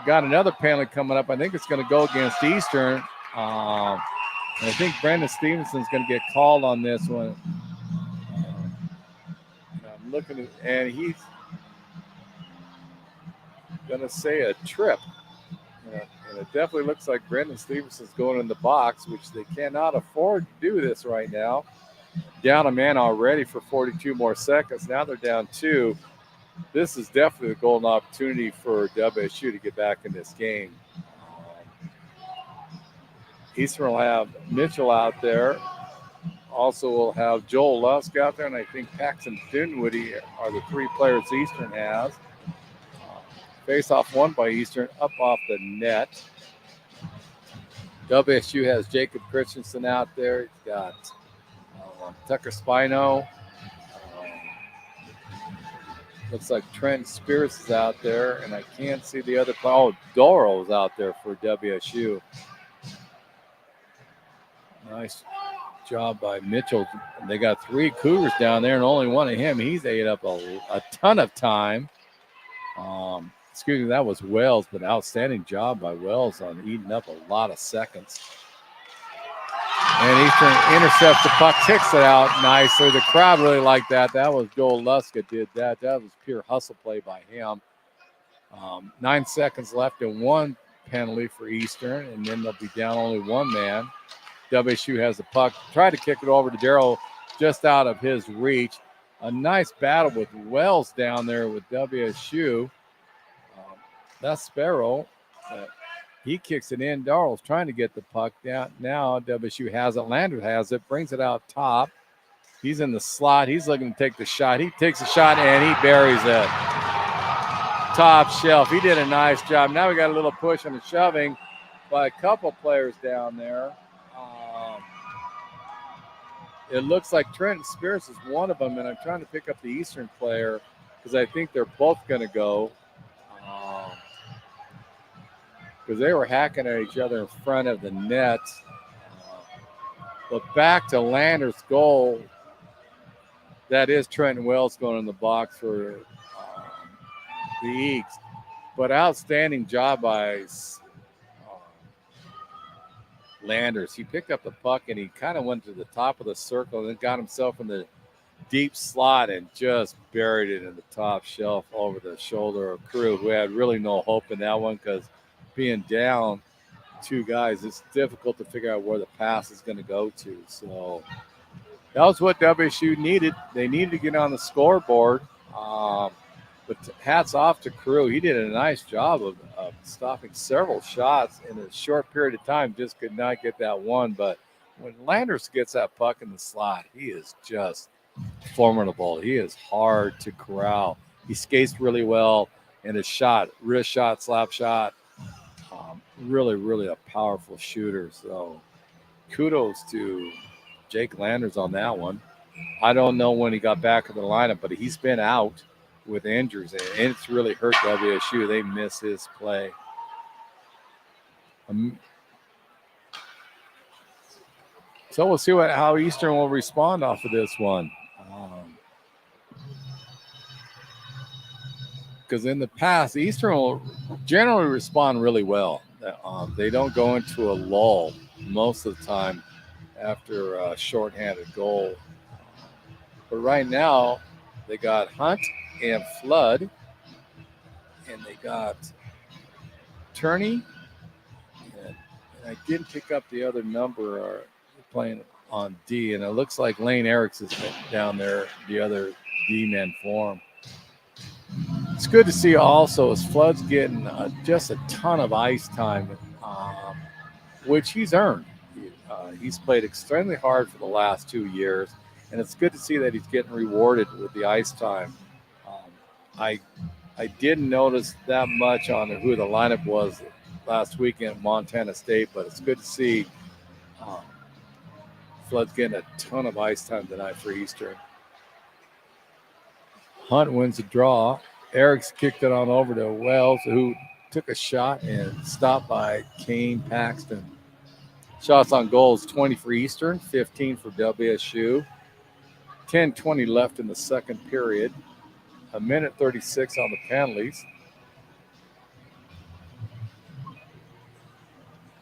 Got another penalty coming up. I think it's going to go against Eastern. I think Brandon Stevenson's going to get called on this one. I'm looking at, and he's going to say a trip. And it definitely looks like Brandon Stevenson's going in the box, which they cannot afford to do this right now. Down a man already for 42 more seconds. Now they're down 2. This is definitely a golden opportunity for WSU to get back in this game. Eastern will have Mitchell out there also will have Joel Lusk out there, and I think Paxton Dinwiddie are the three players Eastern has. Face-off won by Eastern, up off the net. WSU has Jacob Christensen out there. He's got Tucker Spino. Looks like Trent Spears is out there, and I can't see the other player. Oh, Doro's out there for WSU. Nice job by Mitchell. They got three Cougars down there, and only one of him. He's ate up a ton of time. Excuse me, that was Wells, but outstanding job by Wells on eating up a lot of seconds. And Eastern intercepts the puck, kicks it out nicely. The crowd really liked that. That was Joel Lusk that did that. That was pure hustle play by him. 9 seconds left and one penalty for Eastern, and then they'll be down only one man. WSU has the puck. Tried to kick it over to Darrell, just out of his reach. A nice battle with Wells down there with WSU. That's Sparrow. He kicks it in. Darrell's trying to get the puck down. Now WSU has it. Lander has it. Brings it out top. He's in the slot. He's looking to take the shot. He takes a shot, and he buries it. Top shelf. He did a nice job. Now we got a little push and a shoving by a couple players down there. It looks like Trenton Spears is one of them, and I'm trying to pick up the Eastern player because I think they're both going to go. Because they were hacking at each other in front of the net. But back to Lander's goal. That is Trenton Wells going in the box for the Eagles. But outstanding job by Landers. He picked up the puck and he kind of went to the top of the circle and then got himself in the deep slot and just buried it in the top shelf over the shoulder of Crew, who had really no hope in that one because being down two guys, it's difficult to figure out where the pass is going to go to. So that was what WSU needed. They needed to get on the scoreboard. But hats off to Crew. He did a nice job of stopping several shots in a short period of time. Just could not get that one. But when Landers gets that puck in the slot, he is just formidable. He is hard to corral. He skates really well, and his shot, wrist shot, slap shot, really, really a powerful shooter. So kudos to Jake Landers on that one. I don't know when he got back in the lineup, but he's been out with injuries, and it's really hurt WSU. They miss his play. So we'll see how Eastern will respond off of this one. Because in the past, Eastern will generally respond really well. They don't go into a lull most of the time after a shorthanded goal. But right now, they got Hunt and Flood, and they got Turney. And I didn't pick up the other number playing on D, and it looks like Lane Eriks is down there, the other D-man for him. It's good to see also as Flood's getting just a ton of ice time, which he's earned. He's played extremely hard for the last 2 years, and it's good to see that he's getting rewarded with the ice time. I didn't notice that much on who the lineup was last weekend at Montana State, but it's good to see Flood's getting a ton of ice time tonight for Eastern. Hunt wins the draw. Eriks kicked it on over to Wells, who took a shot and stopped by Kane Paxton. Shots on goals, 20 for Eastern, 15 for WSU. 10:20 left in the second period. 1:36 on the penalties.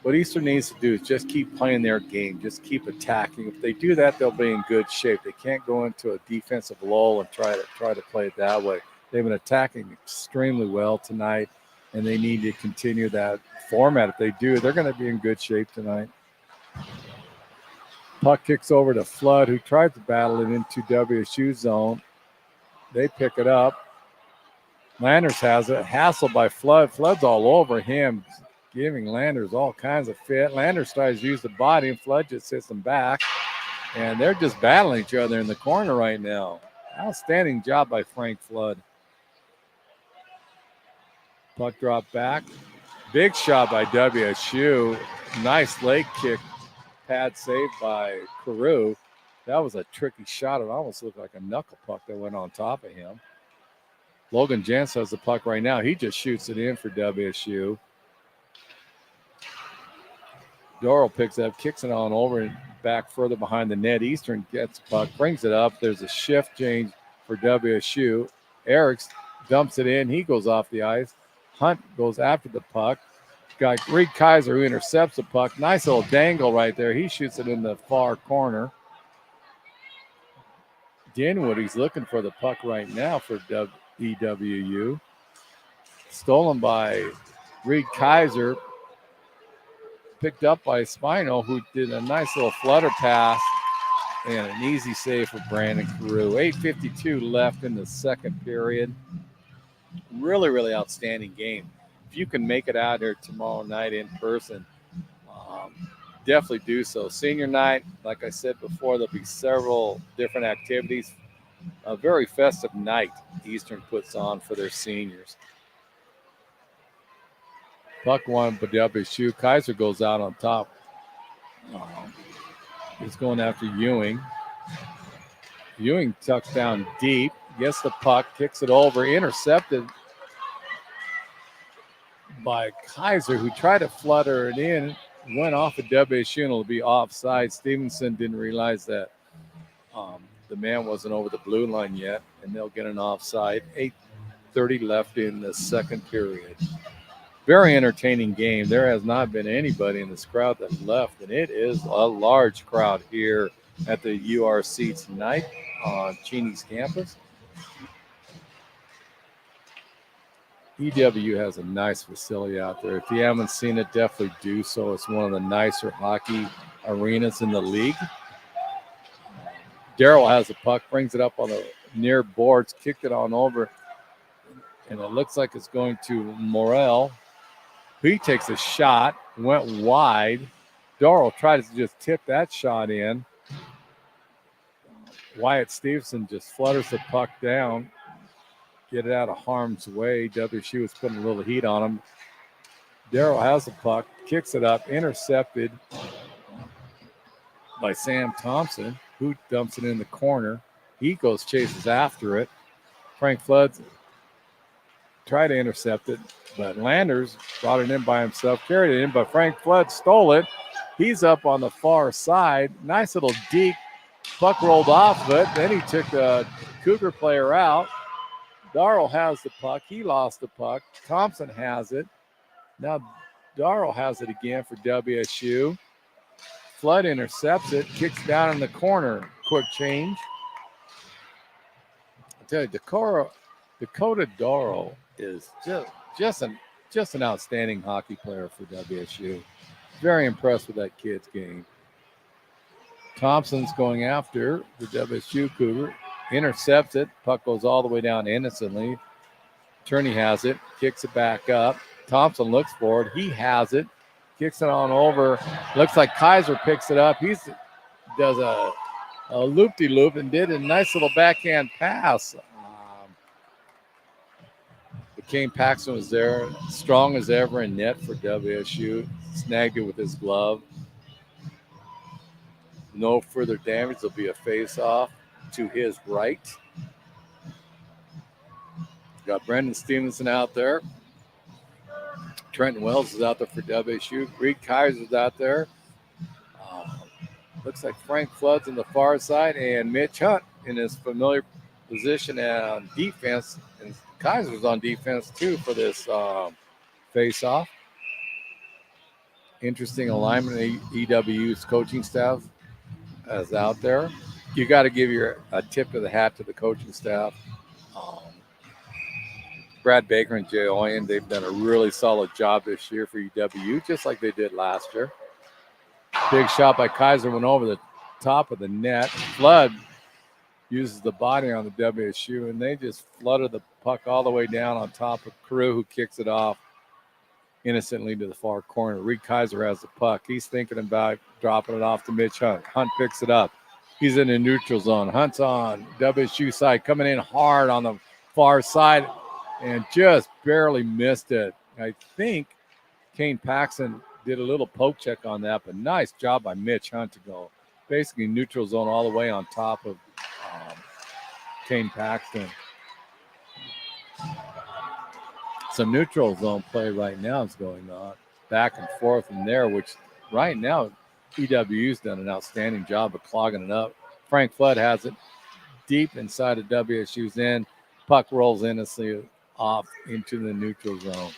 What Eastern needs to do is just keep playing their game, just keep attacking. If they do that, they'll be in good shape. They can't go into a defensive lull and try to play it that way. They've been attacking extremely well tonight, and they need to continue that format. If they do, they're going to be in good shape tonight. Puck kicks over to Flood, who tried to battle it into WSU zone. They pick it up. Landers has it. Hassle by Flood. Flood's all over him, giving Landers all kinds of fit. Landers tries to use the body, and Flood just hits him back. And they're just battling each other in the corner right now. Outstanding job by Frank Flood. Puck drop back. Big shot by WSU. Nice leg kick. Pad saved by Carew. That was a tricky shot. It almost looked like a knuckle puck that went on top of him. Logan Jansen has the puck right now. He just shoots it in for WSU. Doral picks it up, kicks it on over and back further behind the net. Eastern gets the puck, brings it up. There's a shift change for WSU. Eriks dumps it in. He goes off the ice. Hunt goes after the puck. Got Reed Kaiser who intercepts the puck. Nice little dangle right there. He shoots it in the far corner. Dinwood, he's looking for the puck right now for EWU. Stolen by Reed Kaiser. Picked up by Spino, who did a nice little flutter pass and an easy save for Brandon Carew. 8:52 left in the second period. Really, really outstanding game. If you can make it out here tomorrow night in person, definitely do so. Senior night, like I said before, there'll be several different activities. A very festive night Eastern puts on for their seniors. Puck one, but WSU. Kaiser goes out on top. He's going after Ewing. Ewing tucks down deep, gets the puck, kicks it over, intercepted by Kaiser, who tried to flutter it in, went off of WSU, and it'll be offside. Stevenson didn't realize that the man wasn't over the blue line yet, and they'll get an offside. 8:30 left in the second period. Very entertaining game. There has not been anybody in this crowd that left, and it is a large crowd here at the URC tonight on Cheney's campus. EWU has a nice facility out there. If you haven't seen it, definitely do so. It's one of the nicer hockey arenas in the league. Darrell has the puck, brings it up on the near boards, kicked it on over, and it looks like it's going to Morrell. He takes a shot, went wide. Darrell tried to just tip that shot in. Wyatt Stevenson just flutters the puck down, get it out of harm's way. WSU was putting a little heat on him. Darrell has the puck, kicks it up, intercepted by Sam Thompson, who dumps it in the corner. He goes, chases after it. Frank Flood tried to intercept it, but Landers brought it in by himself, carried it in, but Frank Flood stole it. He's up on the far side. Nice little deke. Puck rolled off of it. Then he took the Cougar player out. Darrell has the puck. He lost the puck. Thompson has it. Now Darrell has it again for WSU. Flood intercepts it, kicks down in the corner. Quick change. I tell you, Dakota Darrell is just an outstanding hockey player for WSU. Very impressed with that kid's game. Thompson's going after the WSU Cougar. Intercepts it. Puck goes all the way down innocently. Turney has it. Kicks it back up. Thompson looks for it. He has it. Kicks it on over. Looks like Kaiser picks it up. He does a loop-de-loop and did a nice little backhand pass. Kane Paxton was there, strong as ever in net for WSU. Snagged it with his glove. No further damage. There'll be a face-off to his right. Got Brendan Stevenson out there. Trenton Wells is out there for WSU. Reed Kaiser's out there. Looks like Frank Flood's on the far side, and Mitch Hunt in his familiar position on defense. And Kaiser's on defense too for this face-off. Interesting alignment. EWU's coaching staff is out there. You got to give a tip of the hat to the coaching staff. Brad Baker and Jay Oyen, they've done a really solid job this year for EWU, just like they did last year. Big shot by Kaiser went over the top of the net. Flood uses the body on the WSU, and they just flooded the puck all the way down on top of Carew, who kicks it off innocently to the far corner. Reed Kaiser has the puck. He's thinking about dropping it off to Mitch Hunt. Hunt picks it up. He's in the neutral zone. Hunt's on WSU side, coming in hard on the far side and just barely missed it. I think Kane Paxton did a little poke check on that, but nice job by Mitch Hunt to go basically neutral zone all the way on top of Kane Paxton. Some neutral zone play right now is going on, back and forth in there, which right now EWU's done an outstanding job of clogging it up. Frank Flood has it deep inside of WSU's end. Puck rolls innocently off into the neutral zone.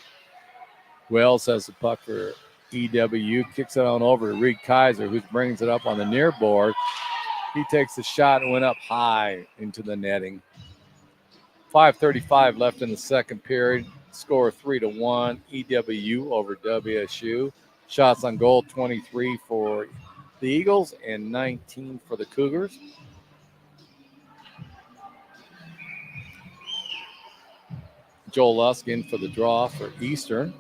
Wells has the puck for EWU, kicks it on over to Reed Kaiser, who brings it up on the near board. He takes the shot and went up high into the netting. 5:35 left in the second period. Score 3-1. EWU over WSU. Shots on goal 23 for the Eagles and 19 for the Cougars. Joel Lusk in for the draw for Eastern.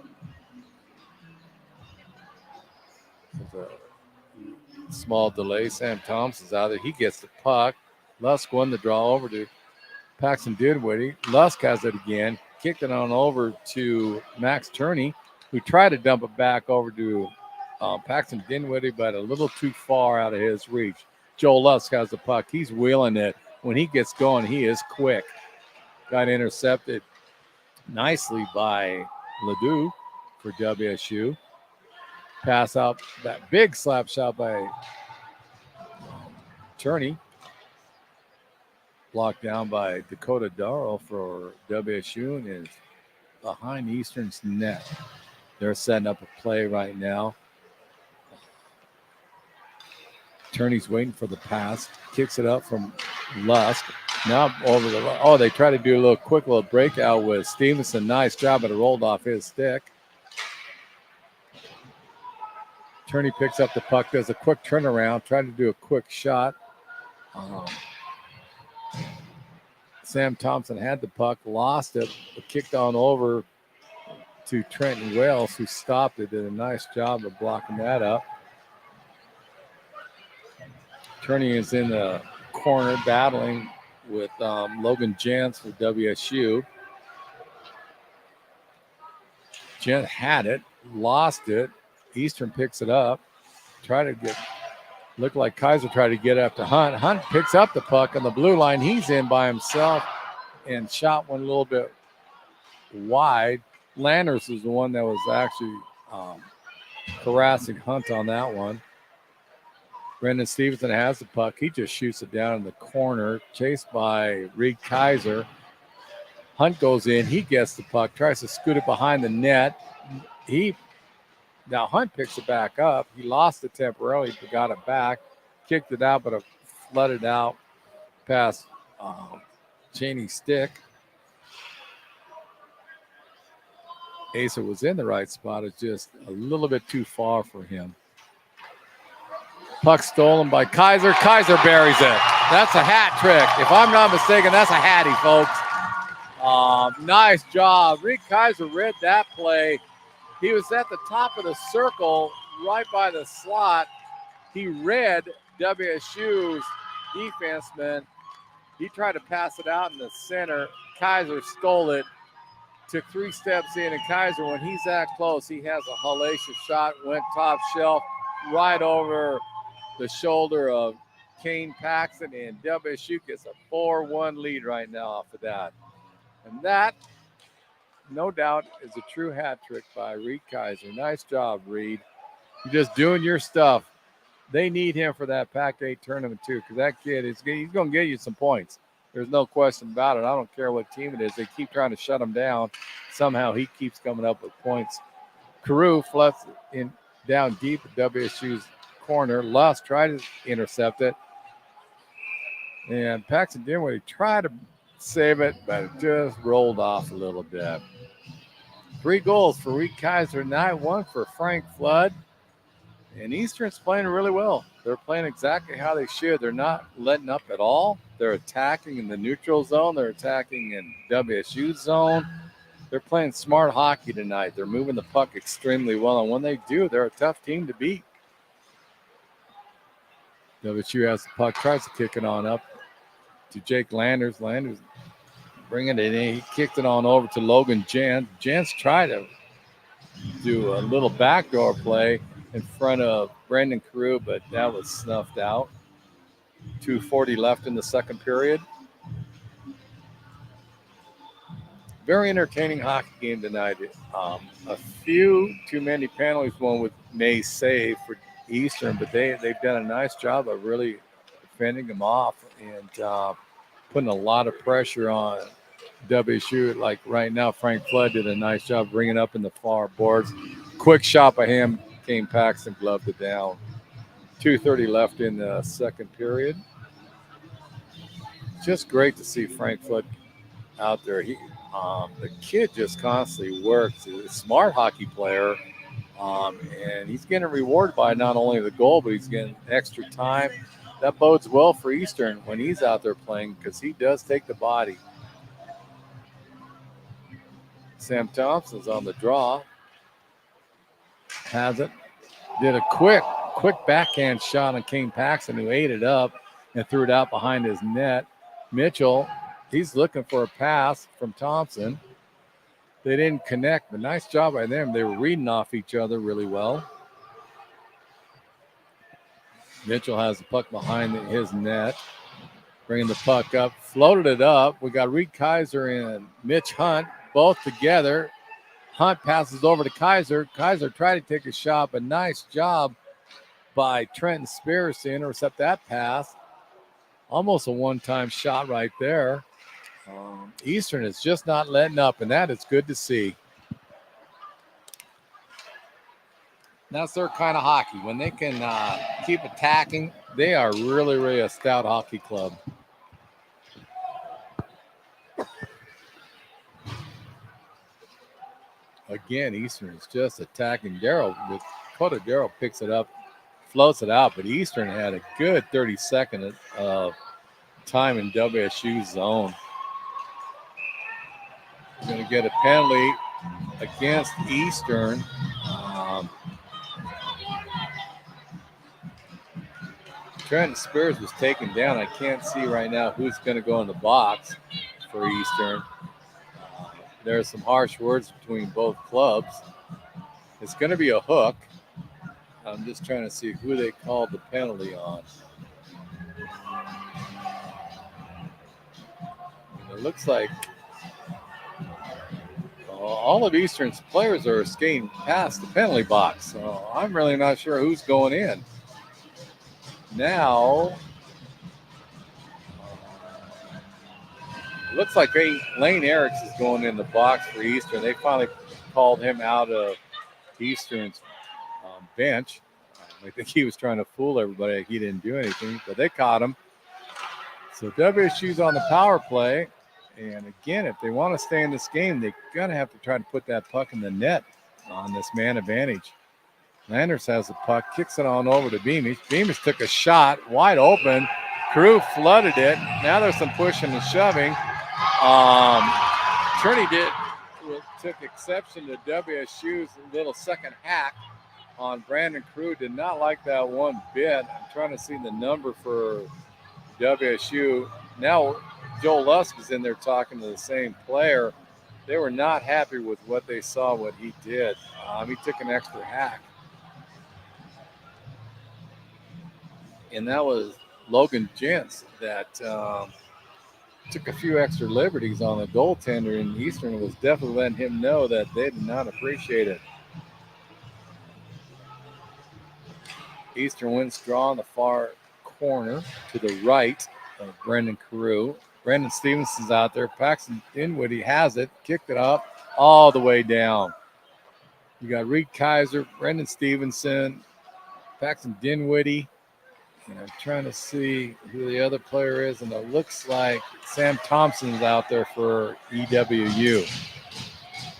There's a small delay. Sam Thompson's out there. He gets the puck. Lusk won the draw over to Paxton Dinwiddie. Lusk has it again. Kicked it on over to Max Turney, who tried to dump it back over to Paxton Dinwiddie, but a little too far out of his reach. Joel Lusk has the puck. He's wheeling it. When he gets going, he is quick. Got intercepted nicely by Ledoux for WSU. Pass out, that big slap shot by Turney. Blocked down by Dakota Darrow for WSU and is behind Eastern's net. They're setting up a play right now. Turney's waiting for the pass. Kicks it up from Lusk. Now over the, they try to do a little quick little breakout with Stevenson. Nice job, but it rolled off his stick. Turney picks up the puck, does a quick turnaround, trying to do a quick shot. Sam Thompson had the puck, lost it, but kicked on over to Trenton Wales, who stopped it, did a nice job of blocking that up. Turney is in the corner battling with Logan Jantz for WSU. Gent had it, lost it. Eastern picks it up. Looked like Kaiser tried to get up to Hunt. Hunt picks up the puck on the blue line. He's in by himself and shot one a little bit wide. Landers is the one that was actually harassing Hunt on that one. Brendan Stevenson has the puck. He just shoots it down in the corner, chased by Reed Kaiser. Hunt goes in. He gets the puck, tries to scoot it behind the net. Now Hunt picks it back up. He lost it temporarily, but got it back. Kicked it out, but it flooded out past Cheney's stick. Asa was in the right spot. It's just a little bit too far for him. Puck stolen by Kaiser. Kaiser buries it. That's a hat trick. If I'm not mistaken, that's a hattie, folks. Nice job. Reed Kaiser read that play. He was at the top of the circle, right by the slot. He read WSU's defenseman. He tried to pass it out in the center. Kaiser stole it, took 3 steps in, and Kaiser, when he's that close, he has a hellacious shot, went top shelf, right over the shoulder of Kane Paxton, and WSU gets a 4-1 lead right now off of that. And that, no doubt, is a true hat trick by Reed Kaiser. Nice job, Reed. You're just doing your stuff. They need him for that Pac-8 tournament, too, because that kid, he's going to get you some points. There's no question about it. I don't care what team it is. They keep trying to shut him down. Somehow he keeps coming up with points. Carew fluffs in down deep at WSU's corner. Lusk tried to intercept it. And Paxton Dinwiddie tried to save it, but it just rolled off a little bit. 3 goals for Reed Kaiser tonight, 1 for Frank Flood. And Eastern's playing really well. They're playing exactly how they should. They're not letting up at all. They're attacking in the neutral zone. They're attacking in WSU's zone. They're playing smart hockey tonight. They're moving the puck extremely well. And when they do, they're a tough team to beat. WSU has the puck, tries to kick it on up to Jake Landers. Landers bringing it in. He kicked it on over to Logan Jans. Jans tried to do a little backdoor play in front of Brendan Carew, but that was snuffed out. 2:40 left in the second period. Very entertaining hockey game tonight. A few too many penalties, one with May save for Eastern, but they've done a nice job of really fending them off and putting a lot of pressure on WSU. Like right now, Frank Flood did a nice job bringing up in the far boards. Quick shot by him, Kane Paxton gloved it down. 2:30 left in the second period. Just great to see Frank Flood out there. The kid just constantly works. He's a smart hockey player, and he's getting rewarded by not only the goal, but he's getting extra time. That bodes well for Eastern when he's out there playing because he does take the body. Sam Thompson's on the draw. Has it. Did a quick backhand shot on Kane Paxton, who ate it up and threw it out behind his net. Mitchell, he's looking for a pass from Thompson. They didn't connect, but nice job by them. They were reading off each other really well. Mitchell has the puck behind his net. Bringing the puck up, floated it up. We got Reed Kaiser and Mitch Hunt both together. Hunt passes over to Kaiser. Kaiser tried to take a shot, but nice job by Trenton Spears to intercept that pass. Almost a one-time shot right there. Eastern is just not letting up, and that is good to see. That's their kind of hockey. When they can keep attacking, they are really, really a stout hockey club. Again, Eastern is just attacking. Dakota Darrow picks it up, floats it out, but Eastern had a good 30 seconds of time in WSU's zone. We're going to get a penalty against Eastern. Trenton Spears was taken down. I can't see right now who's going to go in the box for Eastern. There's some harsh words between both clubs. It's going to be a hook. I'm just trying to see who they called the penalty on. And it looks like all of Eastern's players are skating past the penalty box. So I'm really not sure who's going in. Now, it looks like Lane Eriks is going in the box for Eastern. They finally called him out of Eastern's bench. I think he was trying to fool everybody. He didn't do anything, but they caught him. So WSU's on the power play. And again, if they want to stay in this game, they're going to have to try to put that puck in the net on this man advantage. Landers has the puck, kicks it on over to Beamish. Beamish took a shot wide open. Carew flooded it. Now there's some pushing and shoving. Trinity took exception to WSU's little second hack on Brandon Carew. Did not like that one bit. I'm trying to see the number for WSU. Now Joel Lusk is in there talking to the same player. They were not happy with what they saw, what he did. He took an extra hack. And that was Logan Jentz that took a few extra liberties on the goaltender, and Eastern was definitely letting him know that they did not appreciate it. Eastern wins draw on the far corner to the right of Brendan Carew. Brendan Stevenson's out there. Paxton Dinwiddie has it, kicked it up all the way down. You got Reed Kaiser, Brendan Stevenson, Paxton Dinwiddie. And I'm trying to see who the other player is, and it looks like Sam Thompson's out there for EWU.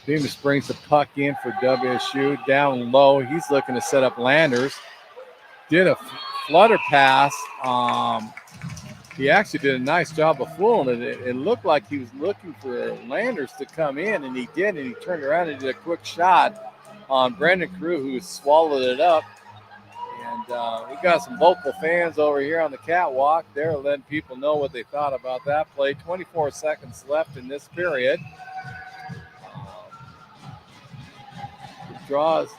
Beamish brings the puck in for WSU. Down low, he's looking to set up Landers. Did a flutter pass. He actually did a nice job of fooling it. It looked like he was looking for Landers to come in, and he did, and he turned around and did a quick shot on Brandon Carew, who swallowed it up. And we got some local fans over here on the catwalk. They're letting people know what they thought about that play. 24 seconds left in this period. Draws,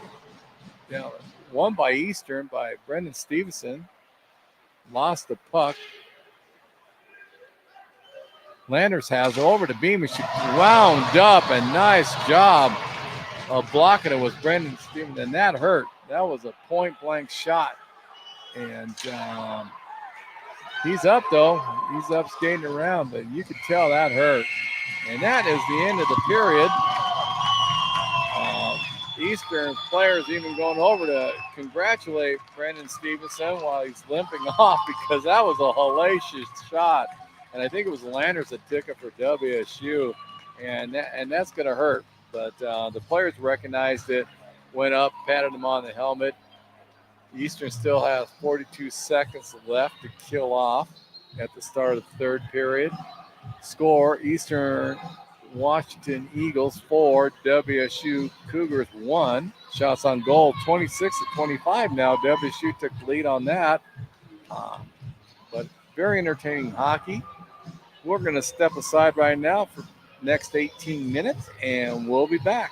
won by Eastern by Brendan Stevenson. Lost the puck. Landers has it over to Beamish. She wound up, and nice job of blocking it was Brendan Stevenson, and that hurt. That was a point-blank shot. And he's up, though. He's up skating around, but you could tell that hurt. And that is the end of the period. Eastern players even going over to congratulate Brendan Stevenson while he's limping off because that was a hellacious shot. And I think it was Landers that took it for WSU. And that's going to hurt. But the players recognized it, went up, patted him on the helmet. Eastern still has 42 seconds left to kill off at the start of the third period. Score, Eastern Washington Eagles 4, WSU Cougars 1. Shots on goal 26-25 now. WSU took the lead on that. But very entertaining hockey. We're going to step aside right now for next 18 minutes, and we'll be back.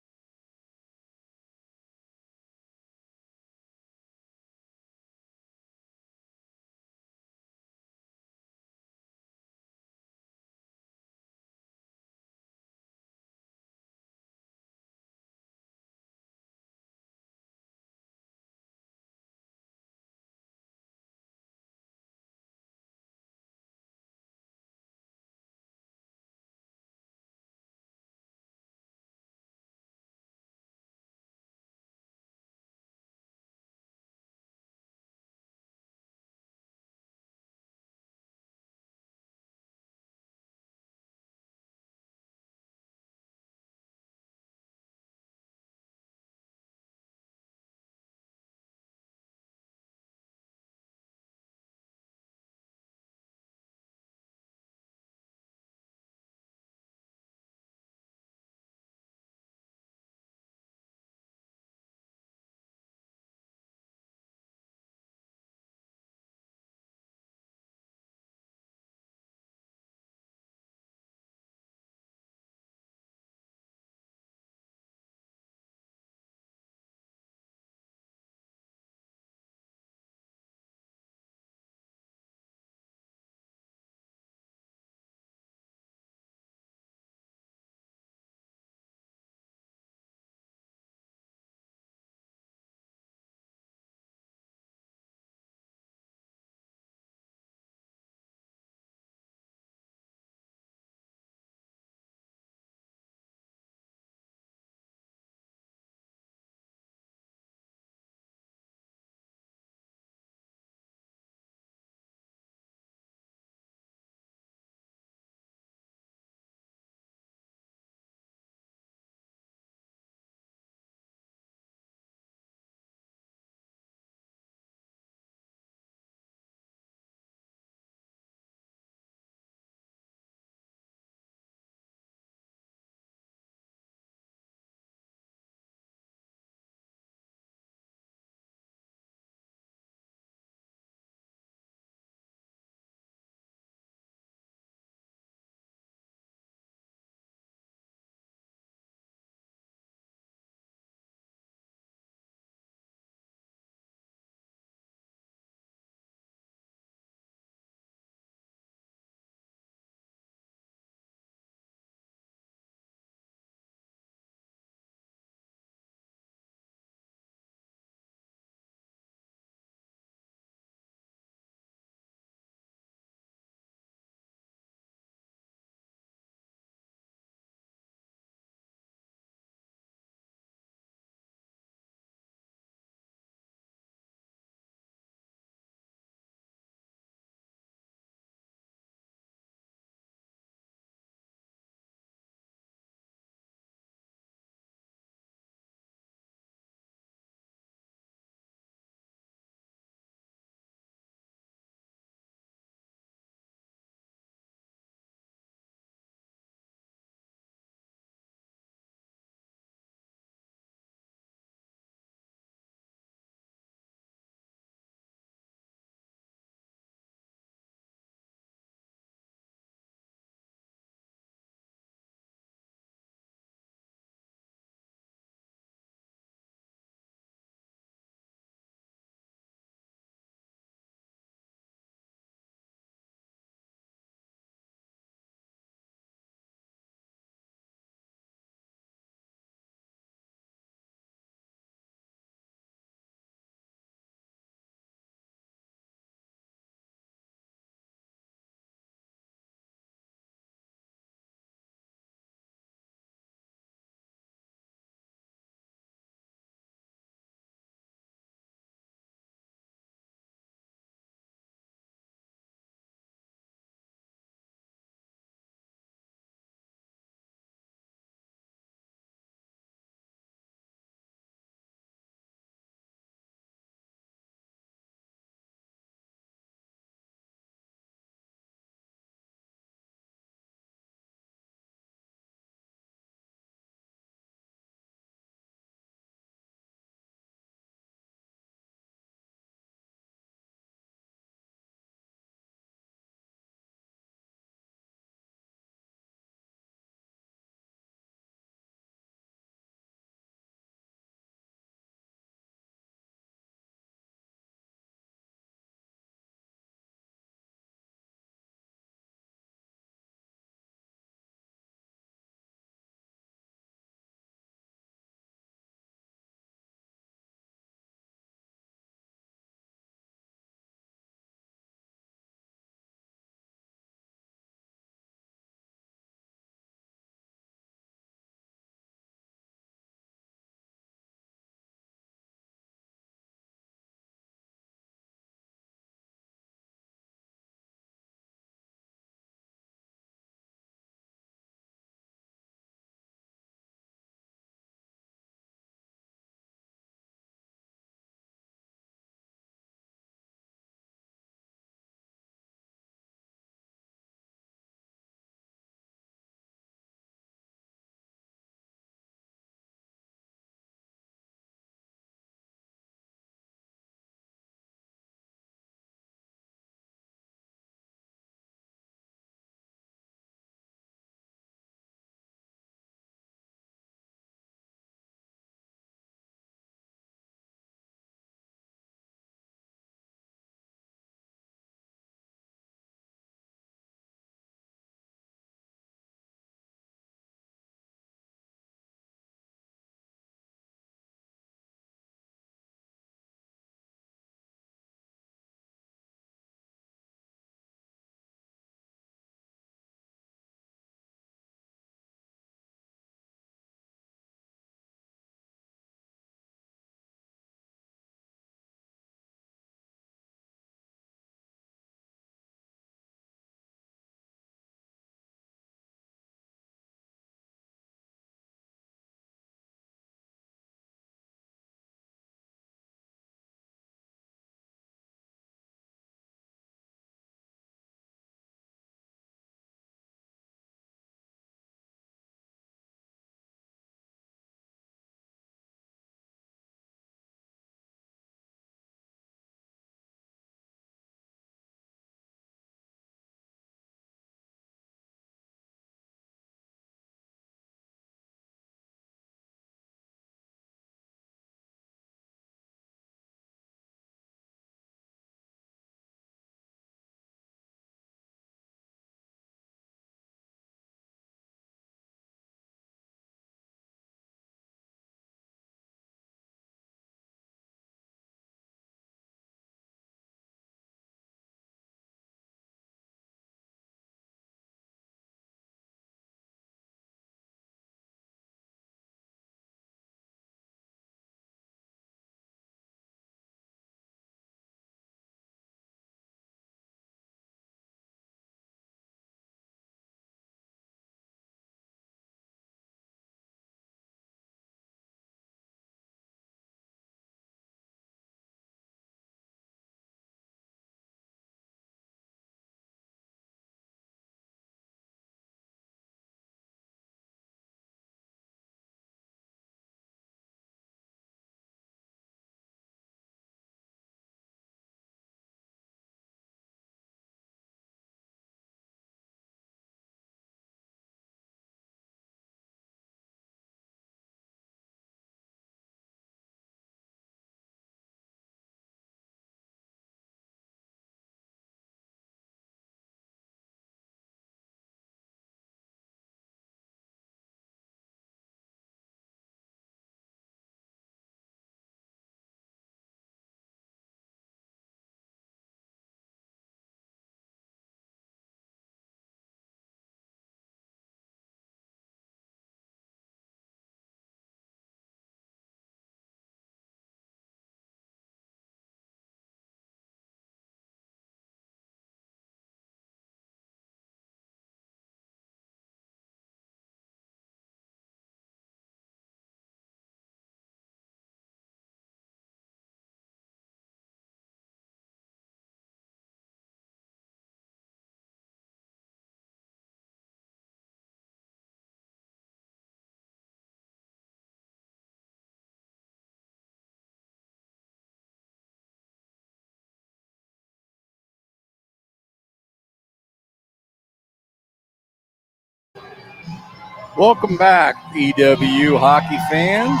Welcome back, EWU hockey fans.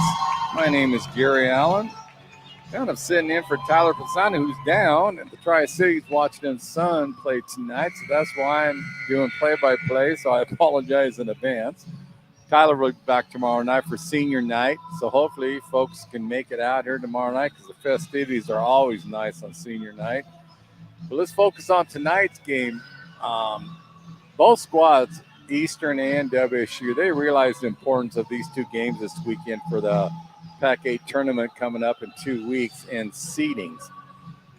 My name is Gary Allen. Kind of sitting in for Tyler Pisani, who's down at the Tri-Cities watching his son play tonight. So that's why I'm doing play-by-play. So I apologize in advance. Tyler will be back tomorrow night for senior night. So hopefully folks can make it out here tomorrow night because the festivities are always nice on senior night. But let's focus on tonight's game. Both squads, Eastern and WSU, they realize the importance of these two games this weekend for the Pac-8 tournament coming up in 2 weeks and seedings.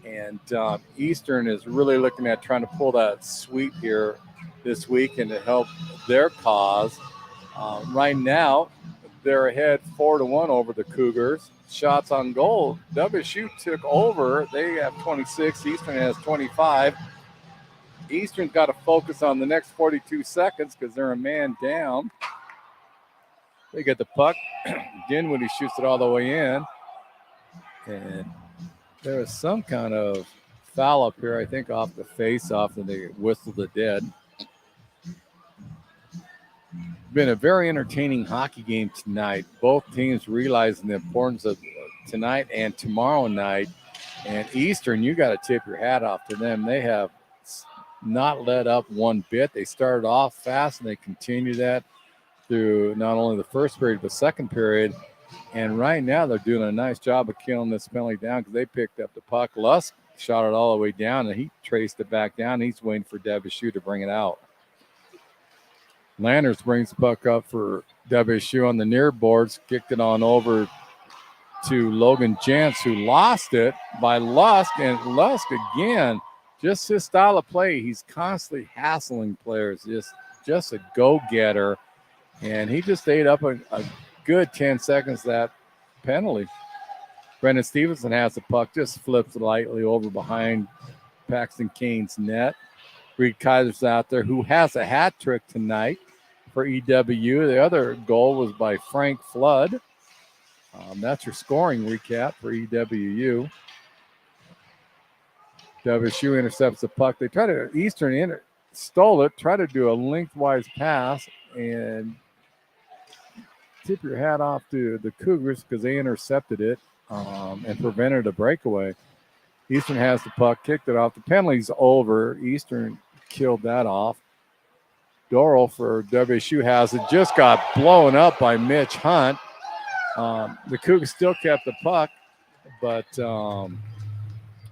And Eastern is really looking at trying to pull that sweep here this weekend to help their cause. Right now, they're ahead 4-1 over the Cougars. Shots on goal, WSU took over. They have 26. Eastern has 25. Eastern's got to focus on the next 42 seconds because they're a man down. They get the puck. Dinwiddie shoots it all the way in. And there is some kind of foul up here, I think, off the face-off, and they whistled it dead. Been a very entertaining hockey game tonight. Both teams realizing the importance of tonight and tomorrow night. And Eastern, you got to tip your hat off to them. They have not let up one bit. They started off fast, and they continue that through not only the first period, but second period. And right now they're doing a nice job of killing this penalty down because they picked up the puck. Lusk shot it all the way down, and he traced it back down. He's waiting for WSU to bring it out. Landers brings the puck up for WSU on the near boards, kicked it on over to Logan Jantz, who lost it by Lusk. And Lusk, again, just his style of play, he's constantly hassling players, just a go-getter. And he just ate up a good 10 seconds that penalty. Brendan Stevenson has the puck, just flips lightly over behind Paxton Kane's net. Reed Kaiser's out there, who has a hat trick tonight for EWU. The other goal was by Frank Flood. That's your scoring recap for EWU. WSU intercepts the puck. They try to, Eastern stole it, try to do a lengthwise pass, and tip your hat off to the Cougars because they intercepted it and prevented a breakaway. Eastern has the puck, kicked it off. The penalty's over. Eastern killed that off. Dorrell for WSU has it. Just got blown up by Mitch Hunt. The Cougars still kept the puck, but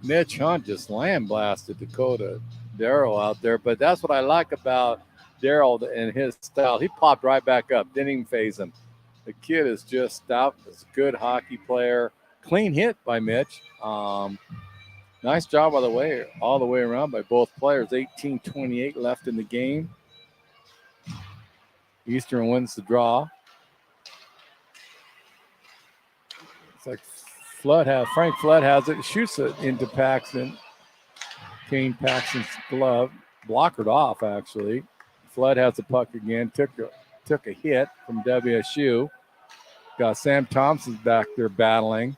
Mitch Hunt just land blasted Dakota Darrow out there. But that's what I like about Darrow and his style. He popped right back up, didn't even phase him. The kid is just stout. He's a good hockey player. Clean hit by Mitch. Nice job, by the way, all the way around by both players. 18:28 left in the game. Eastern wins the draw. It's like Frank Flood has it, shoots it into Paxton. Kane Paxton's glove, blockered off actually. Flood has the puck again, took a hit from WSU. Got Sam Thompson back there battling.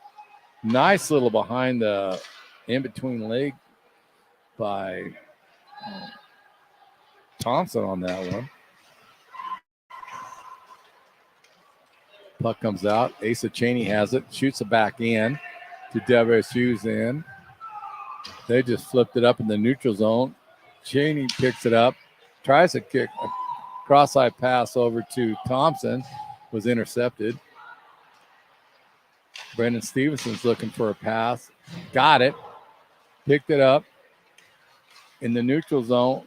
Nice little behind the in-between leg by Thompson on that one. Puck comes out. Asa Cheney has it. Shoots it back in to WSU's end. They just flipped it up in the neutral zone. Cheney picks it up. Tries to kick a cross-eye pass over to Thompson. Was intercepted. Brendan Stevenson's looking for a pass. Got it. Picked it up in the neutral zone.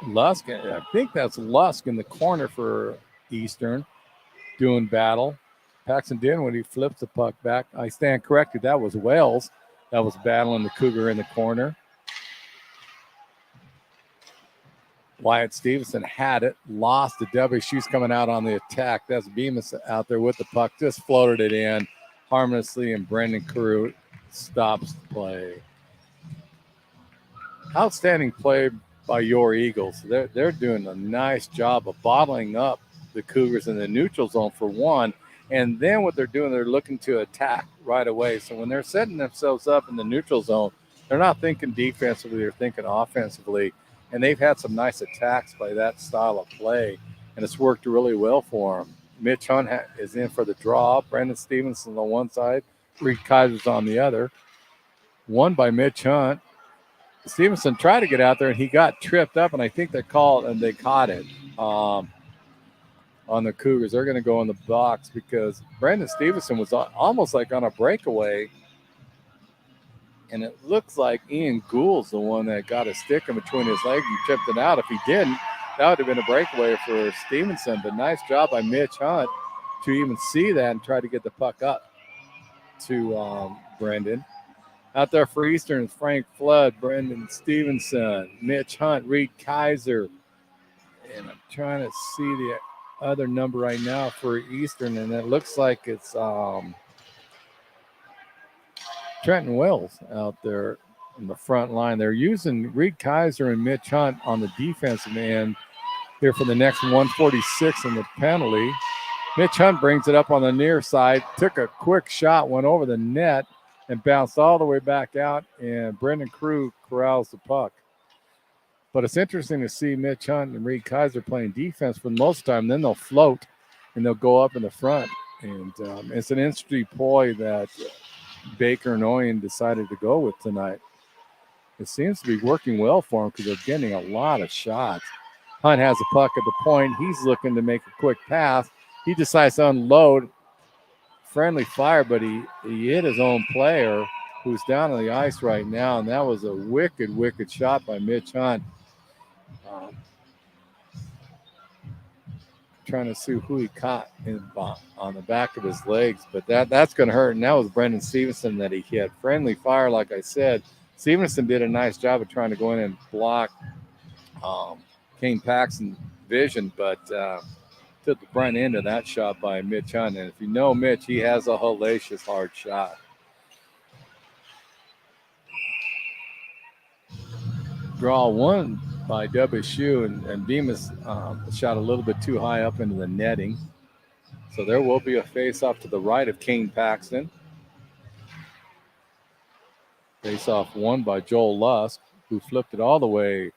Lusk, I think that's Lusk in the corner for Eastern doing battle. Paxton Dinwiddie flips the puck back. I stand corrected. That was Wells that was battling the Cougar in the corner. Wyatt Stevenson had it, lost the WSU's coming out on the attack. That's Bemis out there with the puck, just floated it in harmlessly, and Brendan Carew stops the play. Outstanding play by your Eagles. They're doing a nice job of bottling up the Cougars in the neutral zone for one, and then what they're doing, they're looking to attack right away. So when they're setting themselves up in the neutral zone, They're not thinking defensively, they're thinking offensively. And they've had some nice attacks by that style of play, and it's worked really well for them. Mitch Hunt is in for the draw. Brendan Stevenson on one side, Reed Kaiser's on the other. Won by Mitch Hunt. Stevenson tried to get out there, and he got tripped up, and I think they called, and they caught it on the Cougars. They're going to go in the box because Brendan Stevenson was almost like on a breakaway, and it looks like Ian Gould's the one that got a stick in between his legs and tripped it out. If he didn't, that would have been a breakaway for Stevenson. But nice job by Mitch Hunt to even see that and try to get the puck up to Brendan. Out there for Eastern is Frank Flood, Brendan Stevenson, Mitch Hunt, Reed Kaiser. And I'm trying to see the other number right now for Eastern, and it looks like it's Trenton Wells out there in the front line. They're using Reed Kaiser and Mitch Hunt on the defensive end here for the next 146 in the penalty. Mitch Hunt brings it up on the near side, took a quick shot, went over the net, and bounced all the way back out, and Brendan Crew corrals the puck. But it's interesting to see Mitch Hunt and Reed Kaiser playing defense for the most time. Then they'll float, and they'll go up in the front. And it's an interesting ploy that Baker and Oyen decided to go with tonight. It seems to be working well for them because they're getting a lot of shots. Hunt has a puck at the point. He's looking to make a quick pass. He decides to unload. Friendly fire, but he hit his own player who's down on the ice right now, and that was a wicked, wicked shot by Mitch Hunt. Trying to see who he caught on the back of his legs, but that's going to hurt, and that was Brendan Stevenson that he hit. Friendly fire, like I said. Stevenson did a nice job of trying to go in and block Kane Paxton's vision, but took the front end of that shot by Mitch Hunt. And if you know Mitch, he has a hellacious hard shot. Draw one by WSU, and Bemis shot a little bit too high up into the netting. So there will be a face-off to the right of Kane Paxton. Face-off won by Joel Lusk, who flipped it all the way.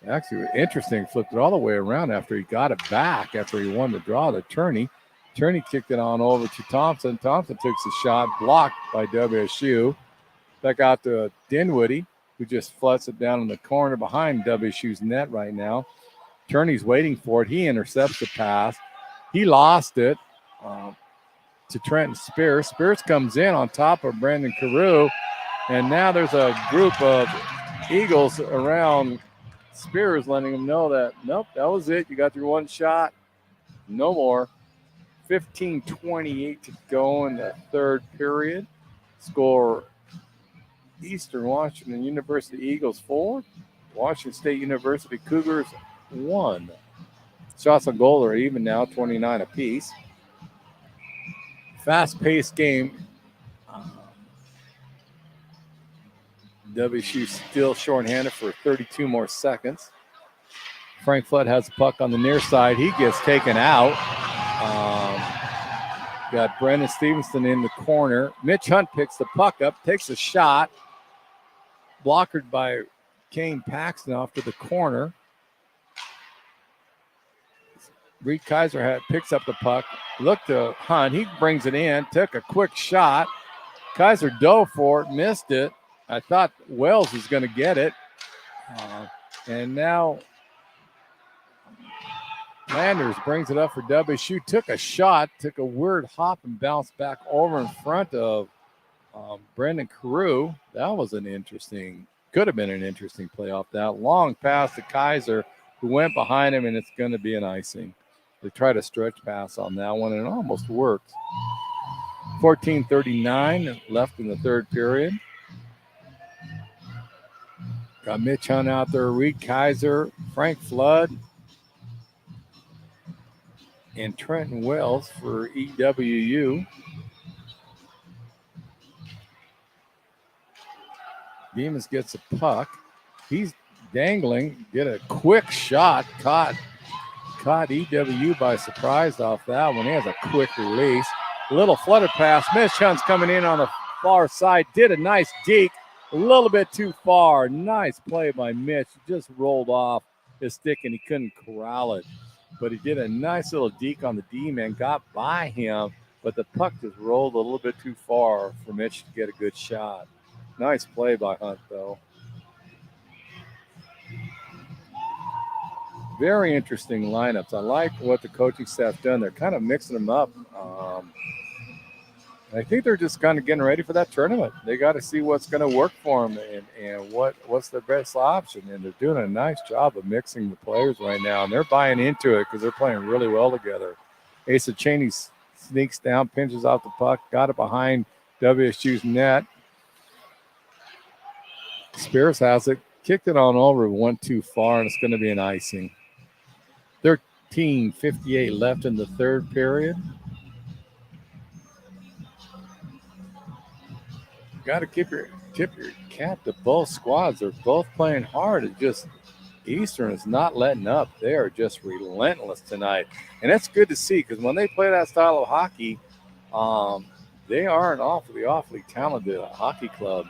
Actually, interesting, flipped it all the way around after he got it back, after he won the draw to Turney. Turney kicked it on over to Thompson. Thompson takes a shot, blocked by WSU. Back out to Dinwiddie, who just fluts it down in the corner behind WSU's net right now. Turney's waiting for it. He intercepts the pass. He lost it to Trenton Spears. Spears comes in on top of Brandon Carew, and now there's a group of Eagles around Spears letting him know that, nope, that was it. You got your one shot. No more. 15:28 to go in the third period. Score Eastern Washington University Eagles 4. Washington State University Cougars 1. Shots on goal are even now, 29 apiece. Fast-paced game. WSU still shorthanded for 32 more seconds. Frank Flood has the puck on the near side. He gets taken out. Got Brendan Stevenson in the corner. Mitch Hunt picks the puck up, takes a shot. Blockered by Kane Paxton off to the corner. Reed Kaiser picks up the puck. Looked to Hunt. He brings it in. Took a quick shot. Kaiser dove for it. Missed it. I thought Wells was going to get it. And now Landers brings it up for WSU. Took a shot. Took a weird hop and bounced back over in front of Brendan Carew. That was could have been an interesting play off that. Long pass to Kaiser, who went behind him, and it's going to be an icing. They tried a stretch pass on that one, and it almost worked. 14:39 left in the third period. Got Mitch Hunt out there, Reed Kaiser, Frank Flood, and Trenton Wells for EWU. Bemis gets a puck. He's dangling. Get a quick shot. Caught EWU by surprise off that one. He has a quick release. A little flooded pass. Mitch Hunt's coming in on the far side. Did a nice deke. a little bit too far. Nice play by Mitch. He just rolled off his stick and he couldn't corral it. But he did a nice little deke on the D-man, got by him, but the puck just rolled a little bit too far for Mitch to get a good shot. Nice play by Hunt, though. Very interesting lineups. I like what the coaching staff done. They're kind of mixing them up. I think they're just kind of getting ready for that tournament. They got to see what's going to work for them and what's their best option. And they're doing a nice job of mixing the players right now. And they're buying into it because they're playing really well together. Asa Cheney sneaks down, pinches off the puck, got it behind WSU's net. Spears has it, kicked it on over, went too far, and it's going to be an icing. 13:58 left in the third period. Got to tip your cap to both squads. They're both playing hard. It just Eastern is not letting up. They are just relentless tonight, and that's good to see because when they play that style of hockey, they are an awfully talented hockey club.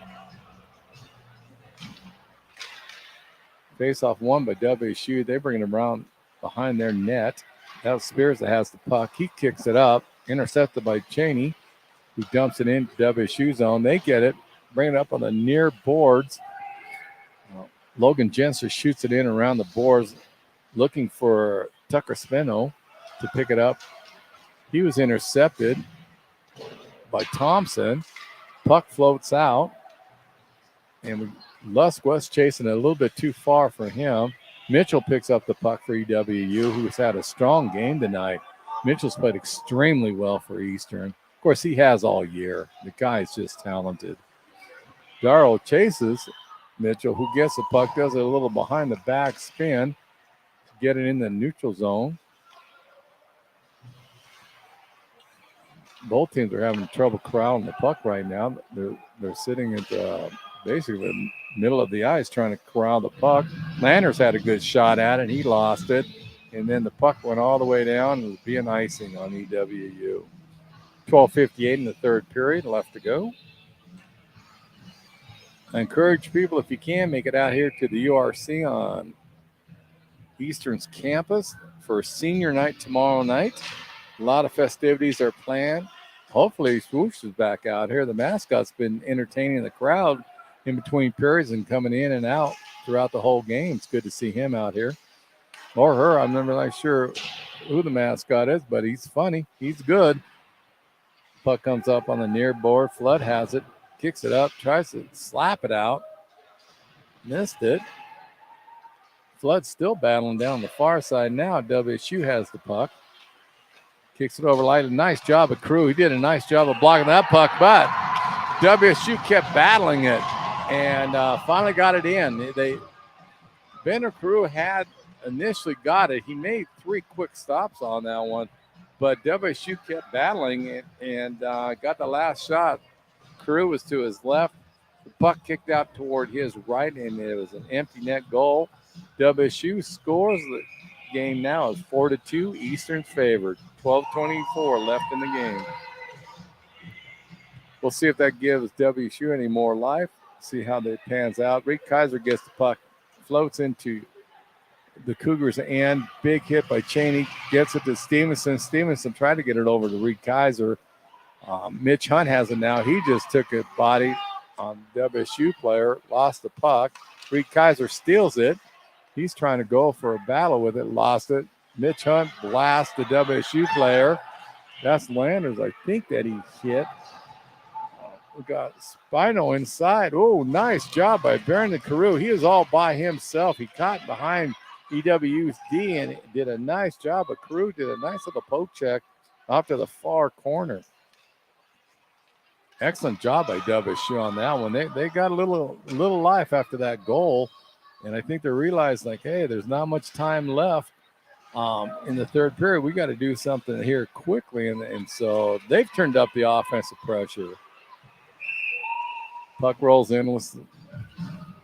Face off won by WSU. They bring it around behind their net. That was Spears that has the puck. He kicks it up, intercepted by Cheney, who dumps it into WSU zone. They get it, bring it up on the near boards. Logan Jenser shoots it in around the boards, looking for Tucker Spino to pick it up. He was intercepted by Thompson. Puck floats out, and Lusk was chasing it a little bit too far for him. Mitchell picks up the puck for EWU, who's had a strong game tonight. Mitchell's played extremely well for Eastern. Of course, he has all year. The guy's just talented. Darrow chases Mitchell, who gets the puck, does it a little behind the back spin to get it in the neutral zone. Both teams are having trouble corralling the puck right now. They're sitting at basically the middle of the ice trying to corral the puck. Landers had a good shot at it. He lost it. And then the puck went all the way down and was being icing on EWU. 12:58 in the third period, left to go. I encourage people, if you can, make it out here to the URC on Eastern's campus for senior night tomorrow night. A lot of festivities are planned. Hopefully Swoosh is back out here. The mascot's been entertaining the crowd in between periods and coming in and out throughout the whole game. It's good to see him out here. Or her. I'm not really sure who the mascot is, but he's funny. He's good. Puck comes up on the near board. Flood has it. Kicks it up. Tries to slap it out. Missed it. Flood's still battling down the far side now. WSU has the puck. Kicks it over lightly. Nice job of Crew. He did a nice job of blocking that puck, but WSU kept battling it and finally got it in. Bender Crew had initially got it. He made 3 quick stops on that one, but WSU kept battling it and got the last shot. Crew was to his left. The puck kicked out toward his right, and it was an empty net goal. WSU scores. The game now is 4-2. Eastern's favored. 12:24 left in the game. We'll see if that gives WSU any more life. See how that pans out. Reed Kaiser gets the puck, floats into the Cougars' end. Big hit by Cheney. Gets it to Stevenson. Stevenson tried to get it over to Reed Kaiser. Mitch Hunt has it now. He just took a body on WSU player, lost the puck. Reed Kaiser steals it. He's trying to go for a battle with it, lost it. Mitch Hunt blasts the WSU player. That's Landers, I think, that he hit. We got Spino inside. Oh, nice job by Brandon Carew. He was all by himself. He caught behind EWU's D and did a nice job. But Carew did a nice little poke check off to the far corner. Excellent job by WSU on that one. They got a little life after that goal. And I think they realized, like, hey, there's not much time left in the third period. We got to do something here quickly. And so they've turned up the offensive pressure. Puck rolls in with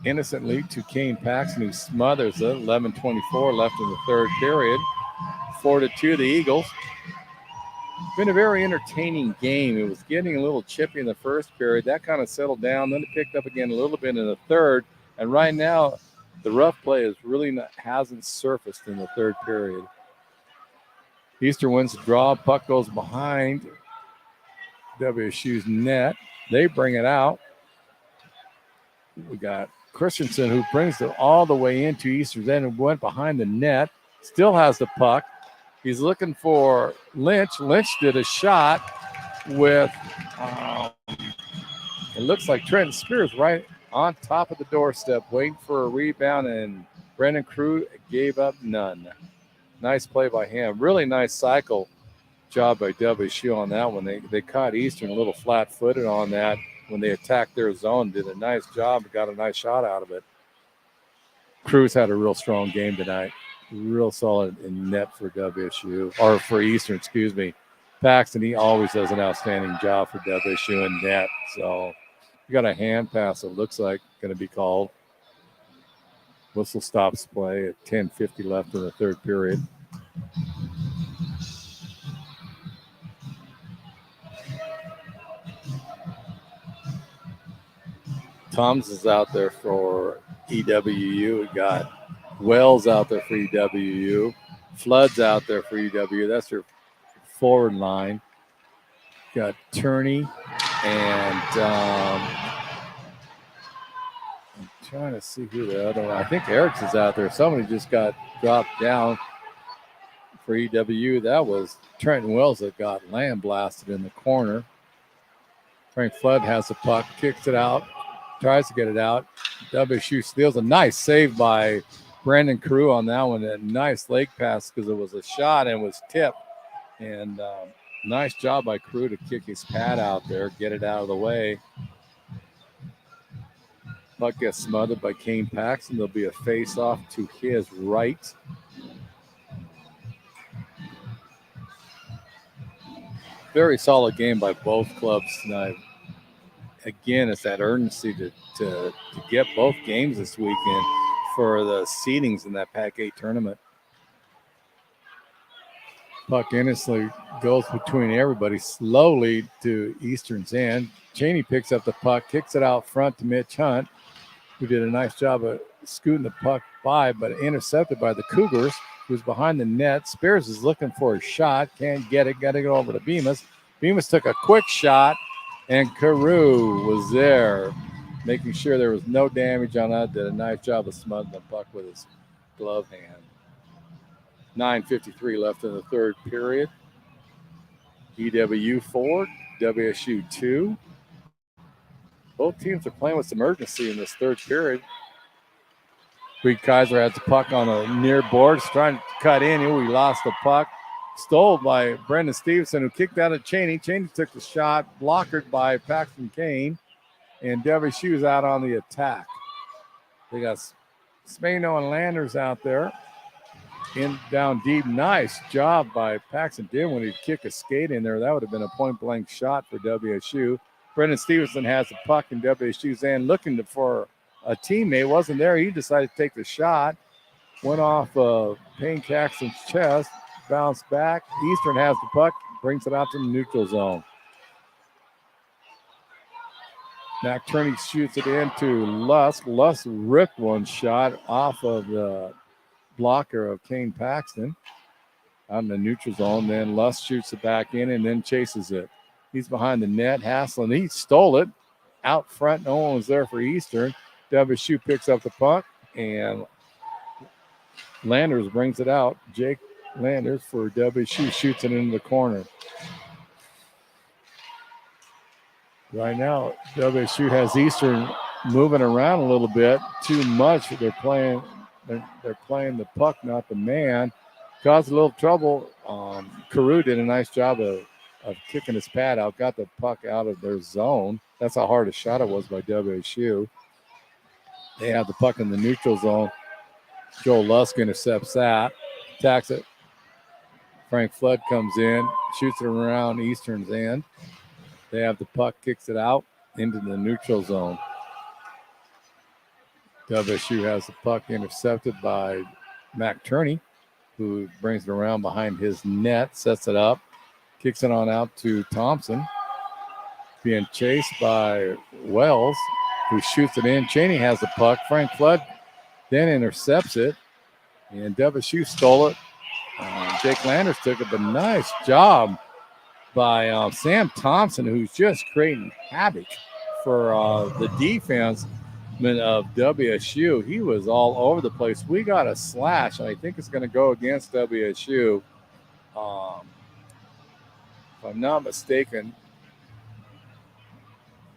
innocently to Kane Paxton, who smothers it. 11:24 left in the third period. 4-2 the Eagles. been a very entertaining game. It was getting a little chippy in the first period. That kind of settled down. Then it picked up again a little bit in the third. And right now, the rough play is really hasn't surfaced in the third period. Eastern wins the draw. Puck goes behind WSU's net. They bring it out. We got Christensen, who brings it all the way into Eastern's end and went behind the net. Still has the puck. He's looking for Lynch. Lynch did a shot with, it looks like Trenton Spears right on top of the doorstep, waiting for a rebound, and Brendan Crew gave up none. Nice play by him. Really nice cycle job by WSU on that one. They caught Eastern a little flat-footed on that when they attacked their zone. Did a nice job, got a nice shot out of it. Cruz had a real strong game tonight. Real solid in net for WSU, or for Eastern, excuse me. Paxton, he always does an outstanding job for WSU in net. So we got a hand pass, it looks like, going to be called. Whistle stops play at 10:50 left in the third period. Toms is out there for EWU. We got Wells out there for EWU. Flood's out there for EWU. That's your forward line. Got Turney and I'm trying to see who the other one. I think Eric's is out there. Somebody just got dropped down for EWU. That was Trenton Wells that got land blasted in the corner. Frank Flood has the puck, kicks it out, tries to get it out. WSU steals. A nice save by Brandon Carew on that one. A nice leg pass because it was a shot and was tipped. And nice job by Carew to kick his pad out there, get it out of the way. Puck gets smothered by Kane Paxton. There'll be a face-off to his right. Very solid game by both clubs tonight. Again, it's that urgency to get both games this weekend for the seedings in that Pac-8 tournament. Puck innocently goes between everybody slowly to Eastern's end. Cheney picks up the puck, kicks it out front to Mitch Hunt, who did a nice job of scooting the puck by, but intercepted by the Cougars, who's behind the net. Spears is looking for a shot, can't get it, got to go over to Bemis. Bemis took a quick shot, and Carew was there, making sure there was no damage on that. Did a nice job of smothering the puck with his glove hand. 9:53 left in the third period. EWU 4, WSU 2. Both teams are playing with some urgency in this third period. Reed Kaiser has the puck on the near boards, trying to cut in. He lost the puck. Stole by Brendan Stevenson, who kicked out at Cheney. Cheney took the shot, blockered by Paxton Kane, and WSU's out on the attack. They got Spano and Landers out there. In down deep. Nice job by Paxton Dim when he'd kick a skate in there. That would have been a point-blank shot for WSU. Brendan Stevenson has the puck in WSU's end, looking for a teammate. Wasn't there. He decided to take the shot. Went off Payne Caxton's chest. Bounced back. Eastern has the puck. Brings it out to the neutral zone. Mac Turney shoots it into Lusk. Lusk ripped one shot off of the blocker of Kane Paxton out in the neutral zone. Then Lusk shoots it back in and then chases it. He's behind the net. Haslund, he stole it out front. No one was there for Eastern. WSU picks up the puck and Landers brings it out. Jake Landers for WSU shoots it into the corner. Right now, WSU has Eastern moving around a little bit too much. They're playing the puck, not the man. Caused a little trouble. Carew did a nice job of kicking his pad out, got the puck out of their zone. That's how hard a shot it was by WSU. They have the puck in the neutral zone. Joel Lusk intercepts that, attacks it. Frank Flood comes in, shoots it around Eastern's end. They have the puck, kicks it out into the neutral zone. WSU has the puck intercepted by Mac Turney, who brings it around behind his net, sets it up. Kicks it on out to Thompson. Being chased by Wells, who shoots it in. Cheney has the puck. Frank Flood then intercepts it. And WSU stole it. Jake Landers took it, but nice job by Sam Thompson, who's just creating havoc for the defense of WSU. He was all over the place. We got a slash, and I think it's going to go against WSU. If I'm not mistaken,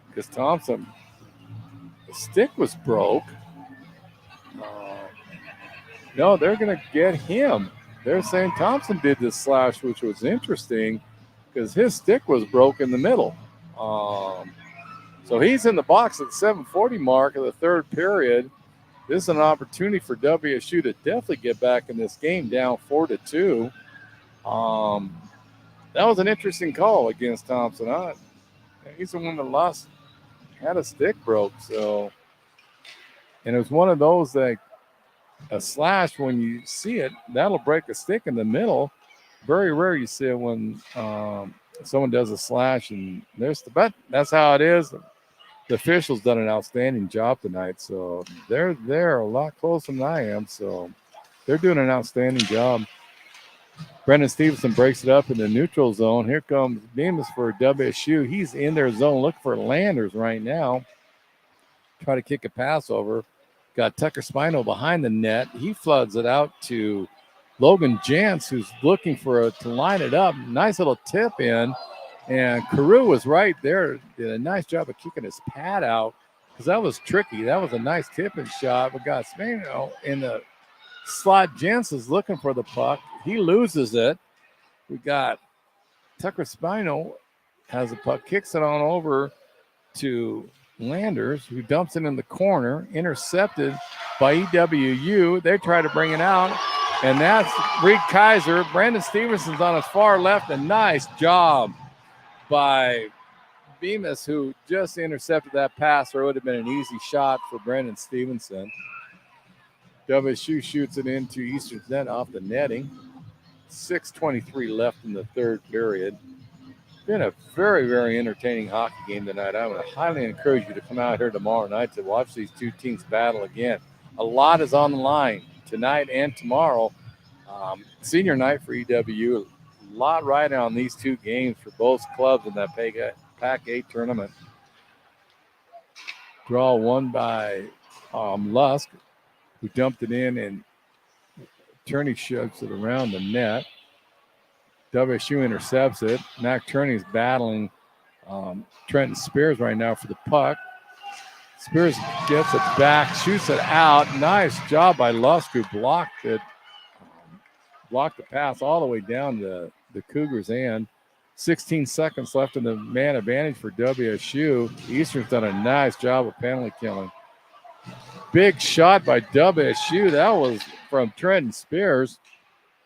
because Thompson, the stick was broke. No, they're going to get him. They're saying Thompson did this slash, which was interesting because his stick was broke in the middle. So he's in the box at the 7:40 mark of the third period. This is an opportunity for WSU to definitely get back in this game, down 4-2. That was an interesting call against Thompson. He's the one that lost, had a stick broke. So, and it was one of those that a slash, when you see it, that'll break a stick in the middle. Very rare you see it when someone does a slash, and but that's how it is. The officials done an outstanding job tonight, so they're a lot closer than I am. So they're doing an outstanding job. Brendan Stevenson breaks it up in the neutral zone. Here comes Bemis for WSU. He's in their zone looking for Landers right now. Try to kick a pass over. Got Tucker Spino behind the net. He floods it out to Logan Jantz, who's looking to line it up. Nice little tip in. And Carew was right there. Did a nice job of kicking his pad out because that was tricky. That was a nice tipping shot. But got Spino in the slot. Jantz is looking for the puck. He loses it. We got Tucker Spino has the puck, kicks it on over to Landers, who dumps it in the corner, intercepted by EWU. They try to bring it out, and that's Reed Kaiser. Brandon Stevenson's on his far left. A nice job by Bemis, who just intercepted that pass, or it would have been an easy shot for Brandon Stevenson. WSU shoots it into Eastern's net off the netting. 6:23 left in the third period. Been a very, very entertaining hockey game tonight. I would highly encourage you to come out here tomorrow night to watch these two teams battle again. A lot is on the line tonight and tomorrow. Senior night for EWU. A lot riding on these two games for both clubs in that Pac-8 tournament. Draw won by Lusk, who dumped it in, and Turney shoves it around the net. WSU intercepts it. Mac Turney's battling Trenton Spears right now for the puck. Spears gets it back, shoots it out. Nice job by Lusk, who blocked it. Blocked the pass all the way down the Cougars' end. 16 seconds left in the man advantage for WSU. Eastern's done a nice job of penalty killing. Big shot by WSU. That was from Trenton Spears.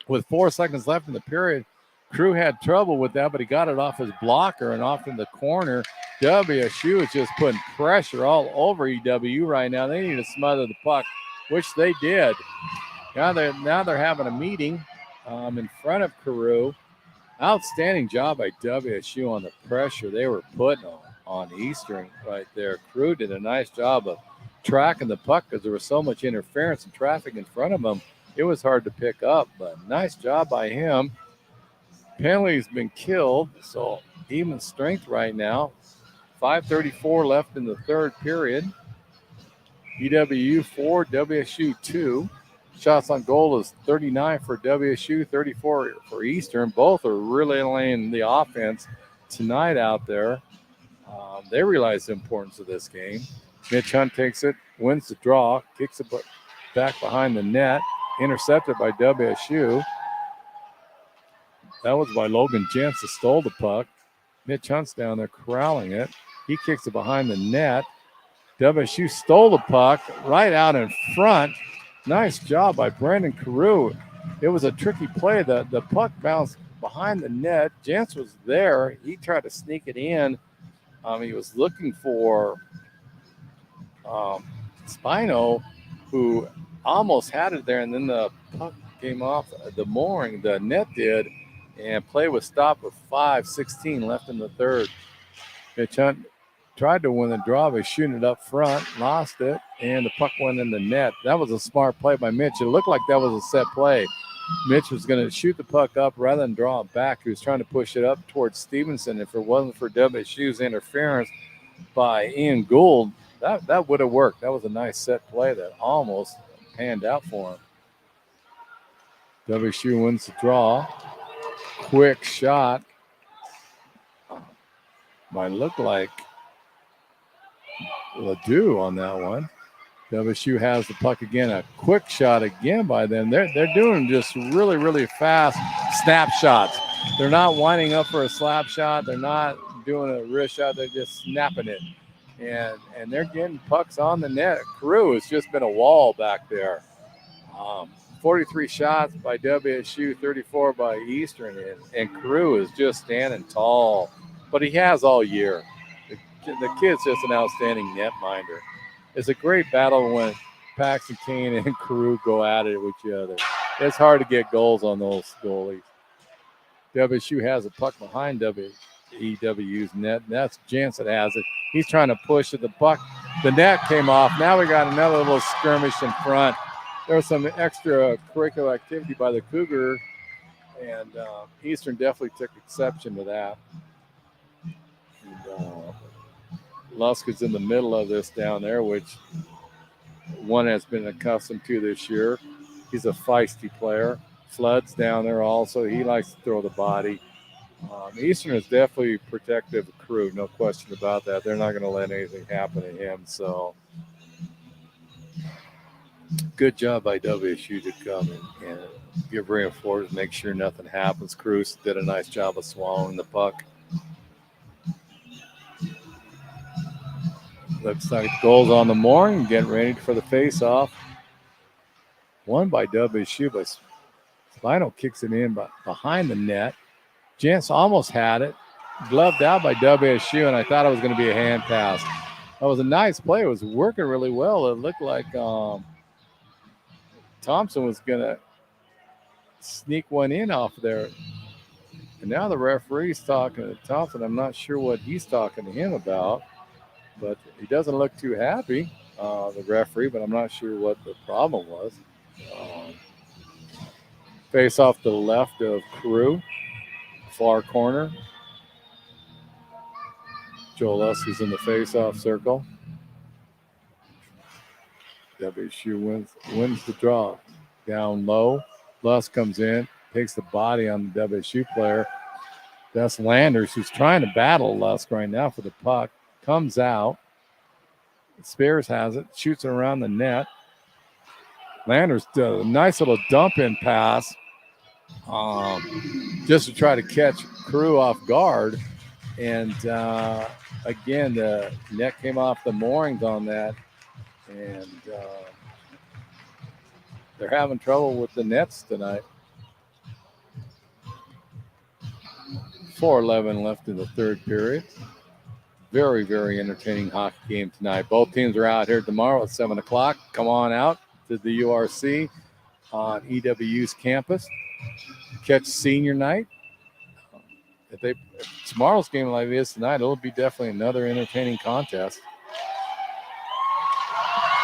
With 4 seconds left in the period, Crew had trouble with that, but he got it off his blocker and off in the corner. WSU is just putting pressure all over EWU right now. They need to smother the puck, which they did. Now they're having a meeting in front of Carew. Outstanding job by WSU on the pressure they were putting on Eastern right there. Carew did a nice job of tracking the puck because there was so much interference and traffic in front of him. It was hard to pick up, but nice job by him. Penalty's been killed, so even strength right now. 5:34 left in the third period. EWU 4, WSU 2. Shots on goal is 39 for WSU, 34 for Eastern. Both are really laying the offense tonight out there. They realize the importance of this game. Mitch Hunt takes it, wins the draw, kicks it back behind the net, intercepted by WSU. That was by Logan Jantz that stole the puck. Mitch Hunt's down there corralling it. He kicks it behind the net. WSU stole the puck right out in front. Nice job by Brandon Carew. It was a tricky play. The puck bounced behind the net. Jantz was there. He tried to sneak it in. He was looking for Spino, who almost had it there, and then the puck came off the mooring. The net did. And play was stopped with 5:16 left in the third. Mitch Hunt tried to win the draw by shooting it up front, lost it, and the puck went in the net. That was a smart play by Mitch. It looked like that was a set play. Mitch was going to shoot the puck up rather than draw it back. He was trying to push it up towards Stevenson. If it wasn't for WSU's interference by Ian Gould, that would have worked. That was a nice set play that almost panned out for him. WSU wins the draw. Quick shot. Might look like Ledoux on that one. WSU has the puck again. A quick shot again by them. They're doing just really, really fast snapshots. They're not winding up for a slap shot. They're not doing a wrist shot. They're just snapping it. And they're getting pucks on the net. Carew has just been a wall back there. 43 shots by WSU, 34 by Eastern. And Carew is just standing tall. But he has all year. The kid's just an outstanding netminder. It's a great battle when Paxton Kane and Carew go at it with each other. It's hard to get goals on those goalies. WSU has a puck behind EWU's net. And that's Jansen has it. He's trying to push it. The puck, the net came off. Now we got another little skirmish in front. There was some extracurricular activity by the Cougar, and Eastern definitely took exception to that. And, Lusk is in the middle of this down there, which one has been accustomed to this year. He's a feisty player. Flood's down there also. He likes to throw the body. Eastern is definitely protective of Carew, no question about that. They're not going to let anything happen to him. So good job by WSU to come and give reinforcements, make sure nothing happens. Carew did a nice job of swallowing the puck. Looks like goals on the mooring, getting ready for the face-off. Won by WSU, but Spino kicks it in behind the net. Jantz almost had it. Gloved out by WSU, and I thought it was going to be a hand pass. That was a nice play. It was working really well. It looked like Thompson was going to sneak one in off there. And now the referee's talking to Thompson. I'm not sure what he's talking to him about. But he doesn't look too happy, the referee, but I'm not sure what the problem was. Face off to the left of Carew, far corner. Joel Lusk is in the face-off circle. WSU wins the draw. Down low, Lusk comes in, takes the body on the WSU player. That's Landers, who's trying to battle Lusk right now for the puck. Comes out. Spears has it, shoots it around the net. Landers does a nice little dump-in pass just to try to catch Carew off guard. And, again, the net came off the moorings on that. And they're having trouble with the nets tonight. 4:11 left in the third period. Very, very entertaining hockey game tonight. Both teams are out here tomorrow at 7 o'clock. Come on out to the URC on EWU's campus. Catch senior night. If tomorrow's game like this tonight, it'll be definitely another entertaining contest.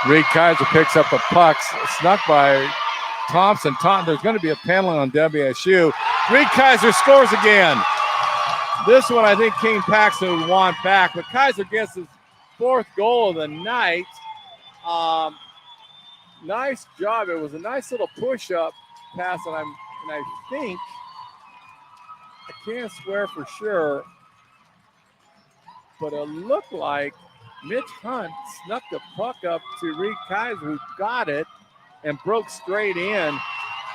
Reed Kaiser picks up a puck, snuck by Thompson. There's going to be a penalty on WSU. Reed Kaiser scores again. This one I think King Paxton would want back, but Kaiser gets his fourth goal of the night. Nice job. It was a nice little push-up pass, and I think, I can't swear for sure, but it looked like Mitch Hunt snuck the puck up to Reed Kaiser, who got it and broke straight in,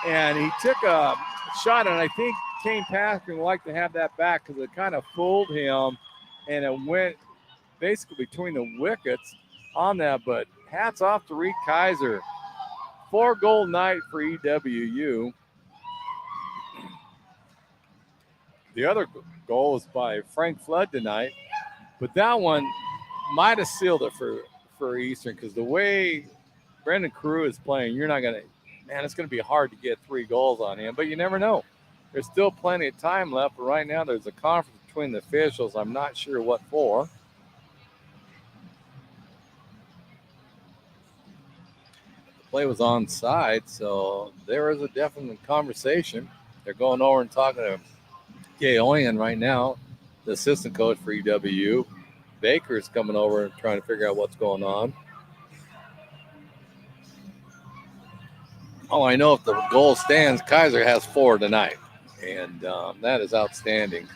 and he took a shot, and I think Kane Paxton would like to have that back because it kind of fooled him, and it went basically between the wickets on that. But hats off to Reed Kaiser. 4-goal night for EWU. The other goal was by Frank Flood tonight, but that one might have sealed it for Eastern because the way Brendan Carew is playing, you're not going to – man, it's going to be hard to get 3 goals on him, but you never know. There's still plenty of time left, but right now there's a conference between the officials. I'm not sure what for. The play was onside, so there is a definite conversation. They're going over and talking to Gayoyan right now, the assistant coach for EWU. Baker's coming over and trying to figure out what's going on. Oh, I know if the goal stands, Kaiser has 4 tonight, and that is outstanding.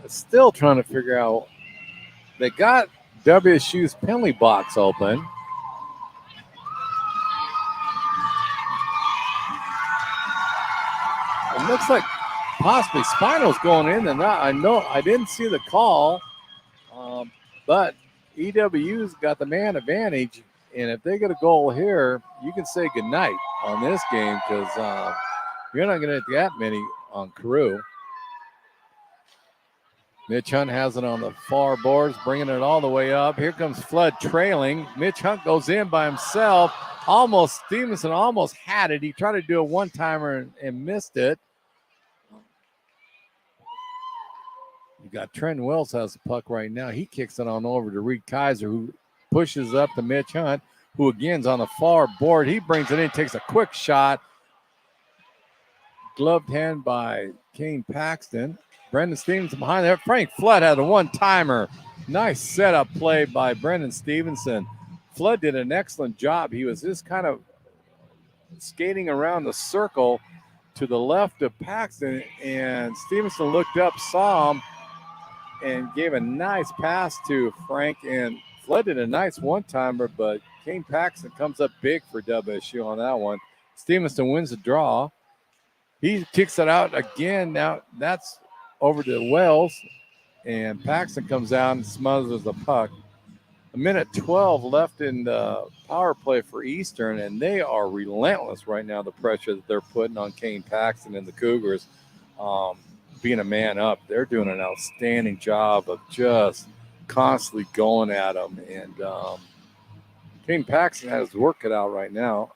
Still trying to figure out. They got WSU's penalty box open. It looks like possibly Spino's going in, and I know I didn't see the call, but EWU's got the man advantage, and if they get a goal here, you can say goodnight on this game because you're not going to get that many on Carew. Mitch Hunt has it on the far boards, bringing it all the way up. Here comes Flood trailing. Mitch Hunt goes in by himself. Stevenson almost had it. He tried to do a one-timer and missed it. You got Trent Wells has the puck right now. He kicks it on over to Reed Kaiser, who pushes up to Mitch Hunt, who again's on the far board. He brings it in, takes a quick shot. Gloved hand by Kane Paxton. Brendan Stevenson behind there. Frank Flood had a one-timer. Nice setup play by Brendan Stevenson. Flood did an excellent job. He was just kind of skating around the circle to the left of Paxton, and Stevenson looked up, saw him, and gave a nice pass to Frank, and Flood did a nice one-timer, but Kane Paxton comes up big for WSU on that one. Stevenson wins the draw. He kicks it out again. Now that's over to Wells, and Paxton comes out and smothers the puck. 1:12 left in the power play for Eastern, and they are relentless right now, the pressure that they're putting on Kane Paxton and the Cougars. Being a man up, they're doing an outstanding job of just constantly going at them. And Kane Paxton has to work it out right now.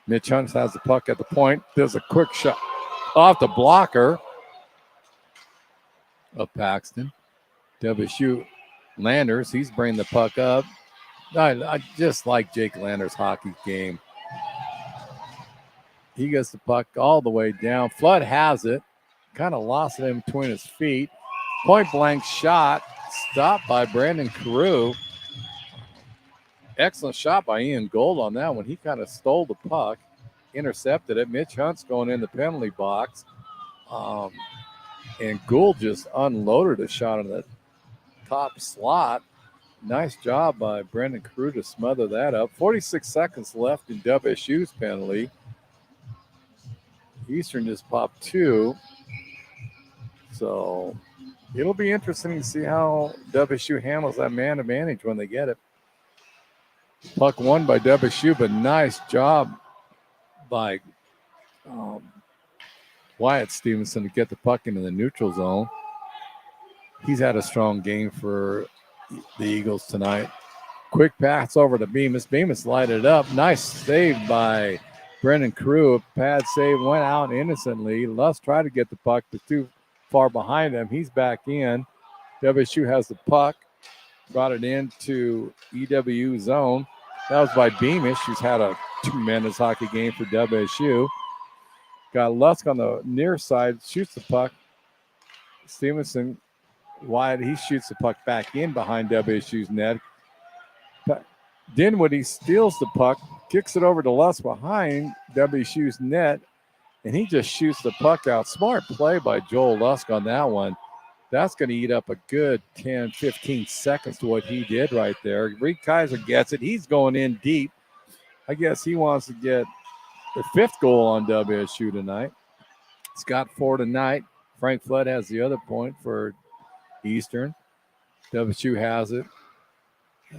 Mitch Hunt has the puck at the point. There's a quick shot off the blocker of Paxton. WSU Landers, he's bringing the puck up. I just like Jake Landers' hockey game. He gets the puck all the way down. Flood has it. Kind of lost it in between his feet. Point blank shot. Stopped by Brandon Carew. Excellent shot by Ian Gold on that one. He kind of stole the puck. Intercepted it. Mitch Hunt's going in the penalty box. And Gould just unloaded a shot in the top slot. Nice job by Brandon Carew to smother that up. 46 seconds left in WSU's penalty. Eastern just popped 2. So it'll be interesting to see how WSU handles that man advantage when they get it. Puck won by WSU, but nice job by Wyatt Stevenson to get the puck into the neutral zone. He's had a strong game for the Eagles tonight. Quick pass over to Bemis. Bemis lighted up. Nice save by Brendan Carew. A pad save went out innocently. Luss tried to get the puck, but too far behind him. He's back in. WSU has the puck. Brought it into EWU zone. That was by Beamish, who's had a tremendous hockey game for WSU. Got Lusk on the near side, shoots the puck. Stevenson wide, he shoots the puck back in behind WSU's net. Dinwiddie steals the puck, kicks it over to Lusk behind WSU's net, and he just shoots the puck out. Smart play by Joel Lusk on that one. That's going to eat up a good 10, 15 seconds to what he did right there. Reed Kaiser gets it. He's going in deep. I guess he wants to get the 5th goal on WSU tonight. He's got 4 tonight. Frank Flood has the other point for Eastern. WSU has it.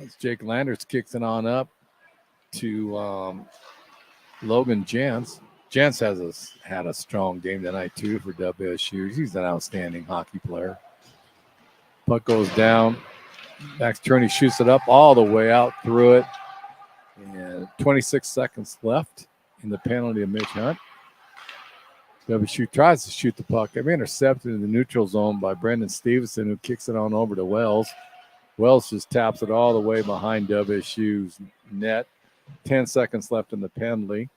As Jake Landers kicks it on up to Logan Jantz. Jens had a strong game tonight, too, for WSU. He's an outstanding hockey player. Puck goes down. Max Turney shoots it up all the way out through it. And 26 seconds left in the penalty of Mitch Hunt. WSU tries to shoot the puck. They're intercepted in the neutral zone by Brendan Stevenson, who kicks it on over to Wells. Wells just taps it all the way behind WSU's net. 10 seconds left in the penalty.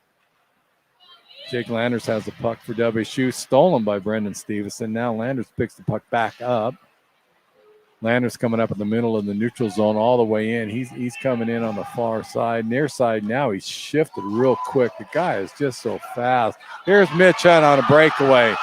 Jake Landers has the puck for WSU, stolen by Brendan Stevenson. Now Landers picks the puck back up. Landers coming up in the middle of the neutral zone all the way in. He's coming in on the far side. Near side now, he's shifted real quick. The guy is just so fast. Here's Mitch Hunt on a breakaway.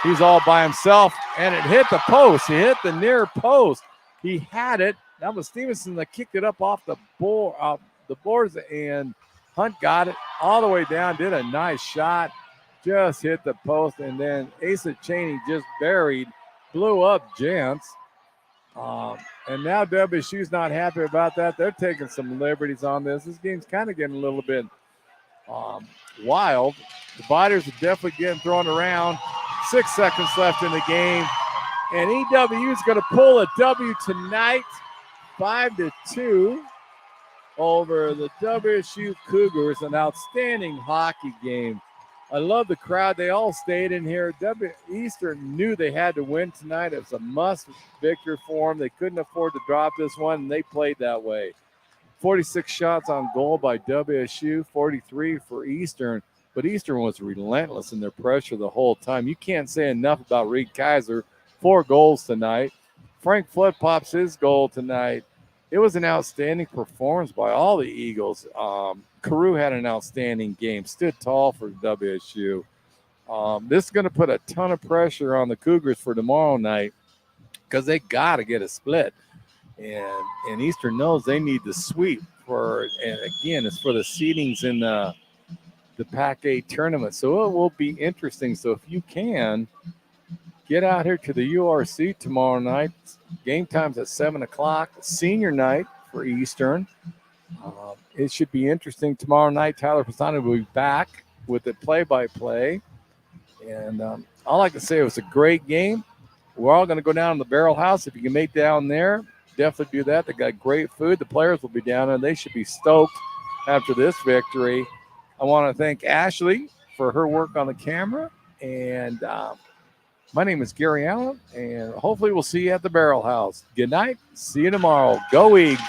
He's all by himself, and it hit the post. He hit the near post. He had it. That was Stevenson that kicked it up off the boards, and Hunt got it all the way down, did a nice shot, just hit the post, and then Asa Cheney just buried, blew up Jantz. And now WSU's not happy about that. They're taking some liberties on this. This game's kind of getting a little bit wild. The bodies are definitely getting thrown around. 6 seconds left in the game. And EWU is going to pull a W tonight, 5-2 over the WSU Cougars. An outstanding hockey game. I love the crowd. They all stayed in here. Eastern knew they had to win tonight. It was a must victory for them. They couldn't afford to drop this one, and they played that way. 46 shots on goal by WSU, 43 for Eastern. But Eastern was relentless in their pressure the whole time. You can't say enough about Reed Kaiser. 4 goals tonight. Frank Flood pops his goal tonight. It was an outstanding performance by all the Eagles. Carew had an outstanding game, stood tall for WSU. This is going to put a ton of pressure on the Cougars for tomorrow night because they got to get a split. And Eastern knows they need the sweep and again, it's for the seedings in the Pac-8 tournament. So it will be interesting. So if you can, get out here to the URC tomorrow night. Game time's at 7 o'clock. Senior night for Eastern. It should be interesting tomorrow night. Tyler Pisani will be back with the play-by-play. And all I can say, it was a great game. We're all going to go down to the Barrel House. If you can make down there, definitely do that. They got great food. The players will be down there. They should be stoked after this victory. I want to thank Ashley for her work on the camera. And my name is Gary Allen, and hopefully we'll see you at the Barrel House. Good night. See you tomorrow. Go Eags.